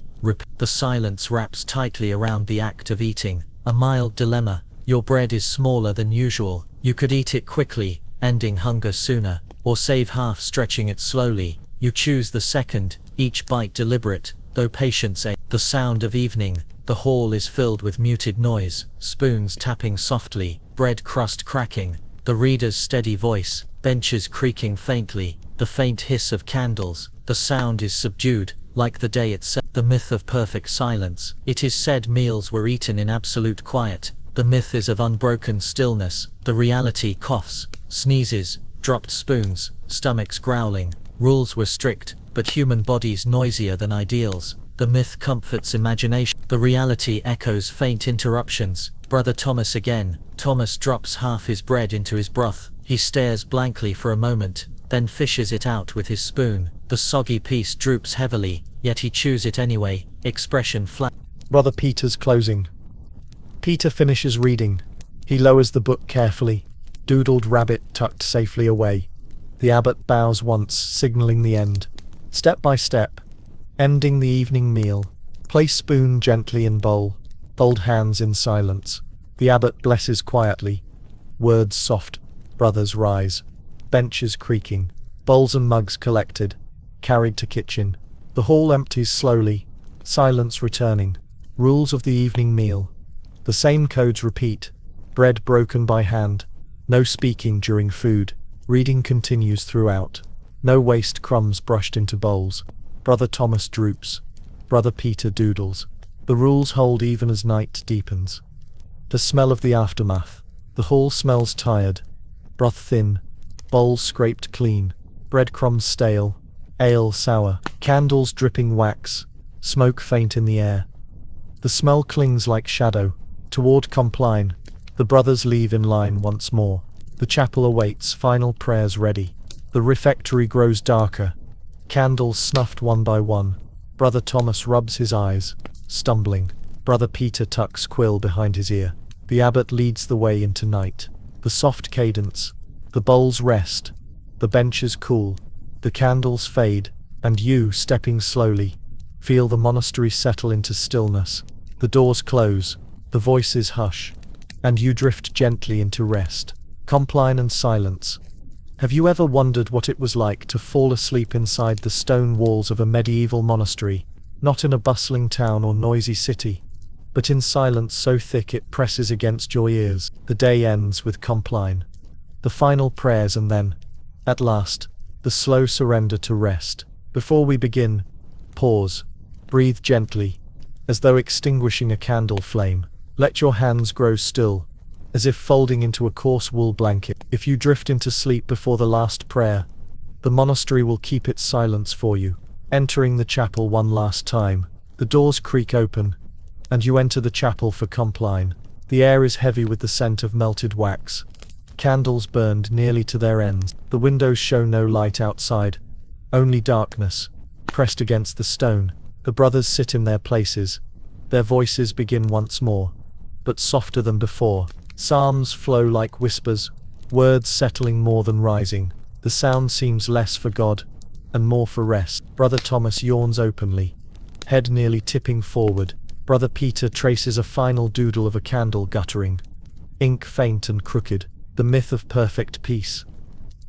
The silence wraps tightly around the act of eating. A mild dilemma. Your bread is smaller than usual. You could eat it quickly, ending hunger sooner, or save half, stretching it slowly. You choose the second, each bite deliberate, though patience aids. The sound of evening. The hall is filled with muted noise, spoons tapping softly, bread crust cracking, the reader's steady voice, benches creaking faintly, the faint hiss of candles. The sound is subdued, like the day itself. The myth of perfect silence. It is said meals were eaten in absolute quiet. The myth is of unbroken stillness. The reality coughs, sneezes, dropped spoons, stomachs growling. Rules were strict, but human bodies noisier than ideals. The myth comforts imagination. The reality echoes faint interruptions. Brother Thomas again. Thomas drops half his bread into his broth. He stares blankly for a moment, then fishes it out with his spoon. The soggy piece droops heavily, yet he chews it anyway, expression flat. Brother Peter's closing. Peter finishes reading. He lowers the book carefully, doodled rabbit tucked safely away. The abbot bows once, signaling the end. Step by step, ending the evening meal. Place spoon gently in bowl, fold hands in silence. The abbot blesses quietly. Words soft. Brothers rise. Benches creaking. Bowls and mugs collected, carried to kitchen. The hall empties slowly. Silence returning. Rules of the evening meal. The same codes repeat. Bread broken by hand. No speaking during food. Reading continues throughout. No waste crumbs brushed into bowls. Brother Thomas droops. Brother Peter doodles. The rules hold even as night deepens. The smell of the aftermath. The hall smells tired. Broth thin. Bowls scraped clean. Breadcrumbs stale. Ale sour. Candles dripping wax. Smoke faint in the air. The smell clings like shadow. Toward compline. The brothers leave in line once more. The chapel awaits, final prayers ready. The refectory grows darker. Candles snuffed one by one. Brother Thomas rubs his eyes, stumbling. Brother Peter tucks quill behind his ear. The abbot leads the way into night. The soft cadence. The bowls rest. The benches cool. The candles fade. And you, stepping slowly, feel the monastery settle into stillness. The doors close. The voices hush. And you drift gently into rest. Compline and silence. Have you ever wondered what it was like to fall asleep inside the stone walls of a medieval monastery, not in a bustling town or noisy city, but in silence so thick it presses against your ears. The day ends with compline, the final prayers, and then, at last, the slow surrender to rest. Before we begin, pause, breathe gently, as though extinguishing a candle flame. Let your hands grow still, as if folding into a coarse wool blanket. If you drift into sleep before the last prayer, the monastery will keep its silence for you. Entering the chapel one last time, the doors creak open, and you enter the chapel for compline. The air is heavy with the scent of melted wax. Candles burned nearly to their ends. The windows show no light outside, only darkness, pressed against the stone. The brothers sit in their places. Their voices begin once more, but softer than before. Psalms flow like whispers, words settling more than rising. The sound seems less for God, and more for rest. Brother Thomas yawns openly, head nearly tipping forward. Brother Peter traces a final doodle of a candle guttering, ink faint and crooked. The myth of perfect peace.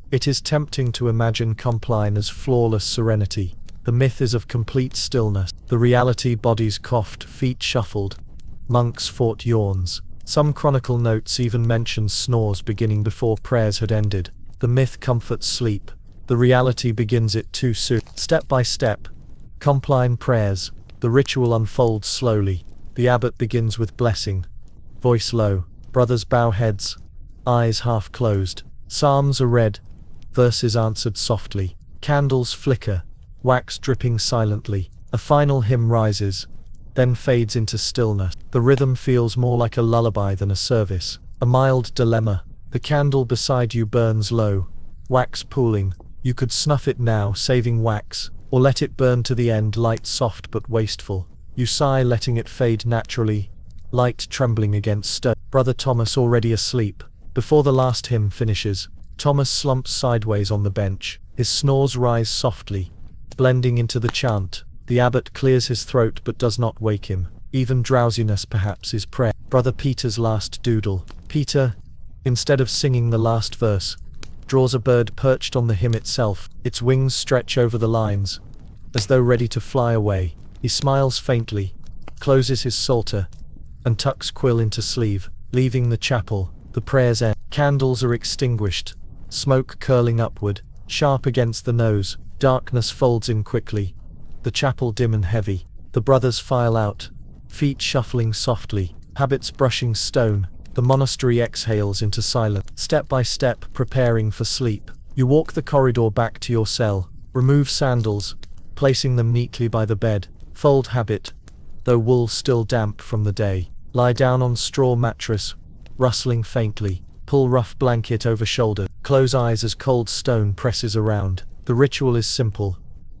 It is tempting to imagine compline as flawless serenity. The myth is of complete stillness. The reality, bodies coughed, feet shuffled, monks fought yawns. Some chronicle notes even mention snores beginning before prayers had ended. The myth comforts sleep. The reality begins it too soon. Step by step, compline prayers. The ritual unfolds slowly. The abbot begins with blessing, voice low. Brothers bow heads, eyes half closed. Psalms are read, verses answered softly. Candles flicker, wax dripping silently. A final hymn rises, then fades into stillness. The rhythm feels more like a lullaby than a service. A mild dilemma. The candle beside you burns low, wax pooling. You could snuff it now, saving wax, or let it burn to the end, light soft but wasteful. You sigh, letting it fade naturally, light trembling against stone. Brother Thomas already asleep. Before the last hymn finishes, Thomas slumps sideways on the bench. His snores rise softly, blending into the chant. The abbot clears his throat but does not wake him. Even drowsiness perhaps is prayer. Brother Peter's last doodle. Peter, instead of singing the last verse, draws a bird perched on the hymn itself. Its wings stretch over the lines, as though ready to fly away. He smiles faintly, closes his psalter, and tucks quill into sleeve. Leaving the chapel, the prayers end. Candles are extinguished, smoke curling upward, sharp against the nose. Darkness folds in quickly, the chapel dim and heavy. The brothers file out, feet shuffling softly, habits brushing stone. The monastery exhales into silence. Step by step, preparing for sleep. You walk the corridor back to your cell, remove sandals, placing them neatly by the bed. Fold habit, though wool still damp from the day. Lie down on straw mattress, rustling faintly. Pull rough blanket over shoulder. Close eyes as cold stone presses around. The ritual is simple,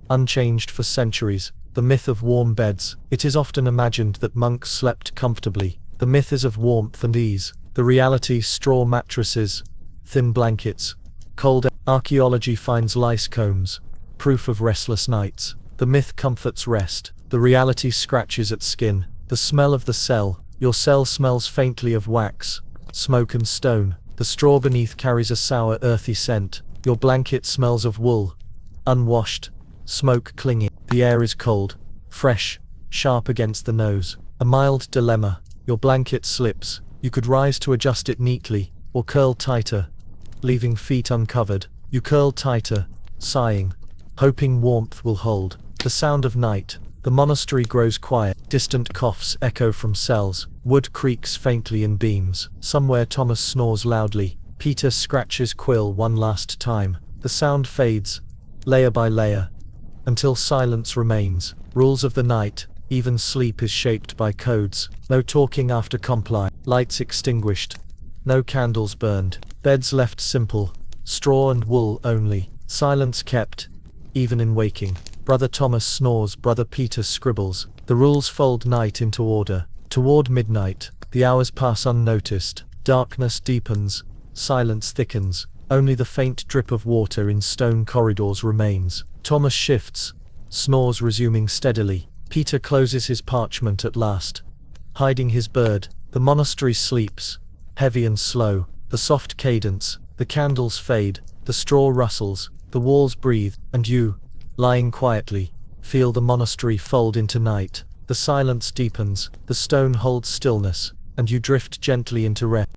unchanged for centuries. The myth of warm beds. It is often imagined that monks slept comfortably. The myth is of warmth and ease. The reality, straw mattresses, thin blankets, cold. Archaeology finds lice combs, proof of restless nights. The myth comforts rest. The reality scratches at skin. The smell of the cell. Your cell smells faintly of wax, smoke and stone. The straw beneath carries a sour, earthy scent. Your blanket smells of wool, unwashed, smoke clinging. The air is cold, fresh, sharp against the nose. A mild dilemma. Your blanket slips. You could rise to adjust it neatly, or curl tighter, leaving feet uncovered. You curl tighter, sighing, hoping warmth will hold. The sound of night. The monastery grows quiet. Distant coughs echo from cells. Wood creaks faintly in beams. Somewhere Thomas snores loudly. Peter scratches quill one last time. The sound fades, layer by layer, until silence remains. Rules of the night. Even sleep is shaped by codes. No talking after compline. Lights extinguished. No candles burned. Beds left simple. Straw and wool only. Silence kept, even in waking. Brother Thomas snores. Brother Peter scribbles. The rules fold night into order. Toward midnight, the hours pass unnoticed. Darkness deepens. Silence thickens. Only the faint drip of water in stone corridors remains. Thomas shifts, snores resuming steadily. Peter closes his parchment at last, hiding his bird. The monastery sleeps, heavy and slow. The soft cadence, the candles fade, the straw rustles, the walls breathe, and you, lying quietly, feel the monastery fold into night. The silence deepens, the stone holds stillness, and you drift gently into rest.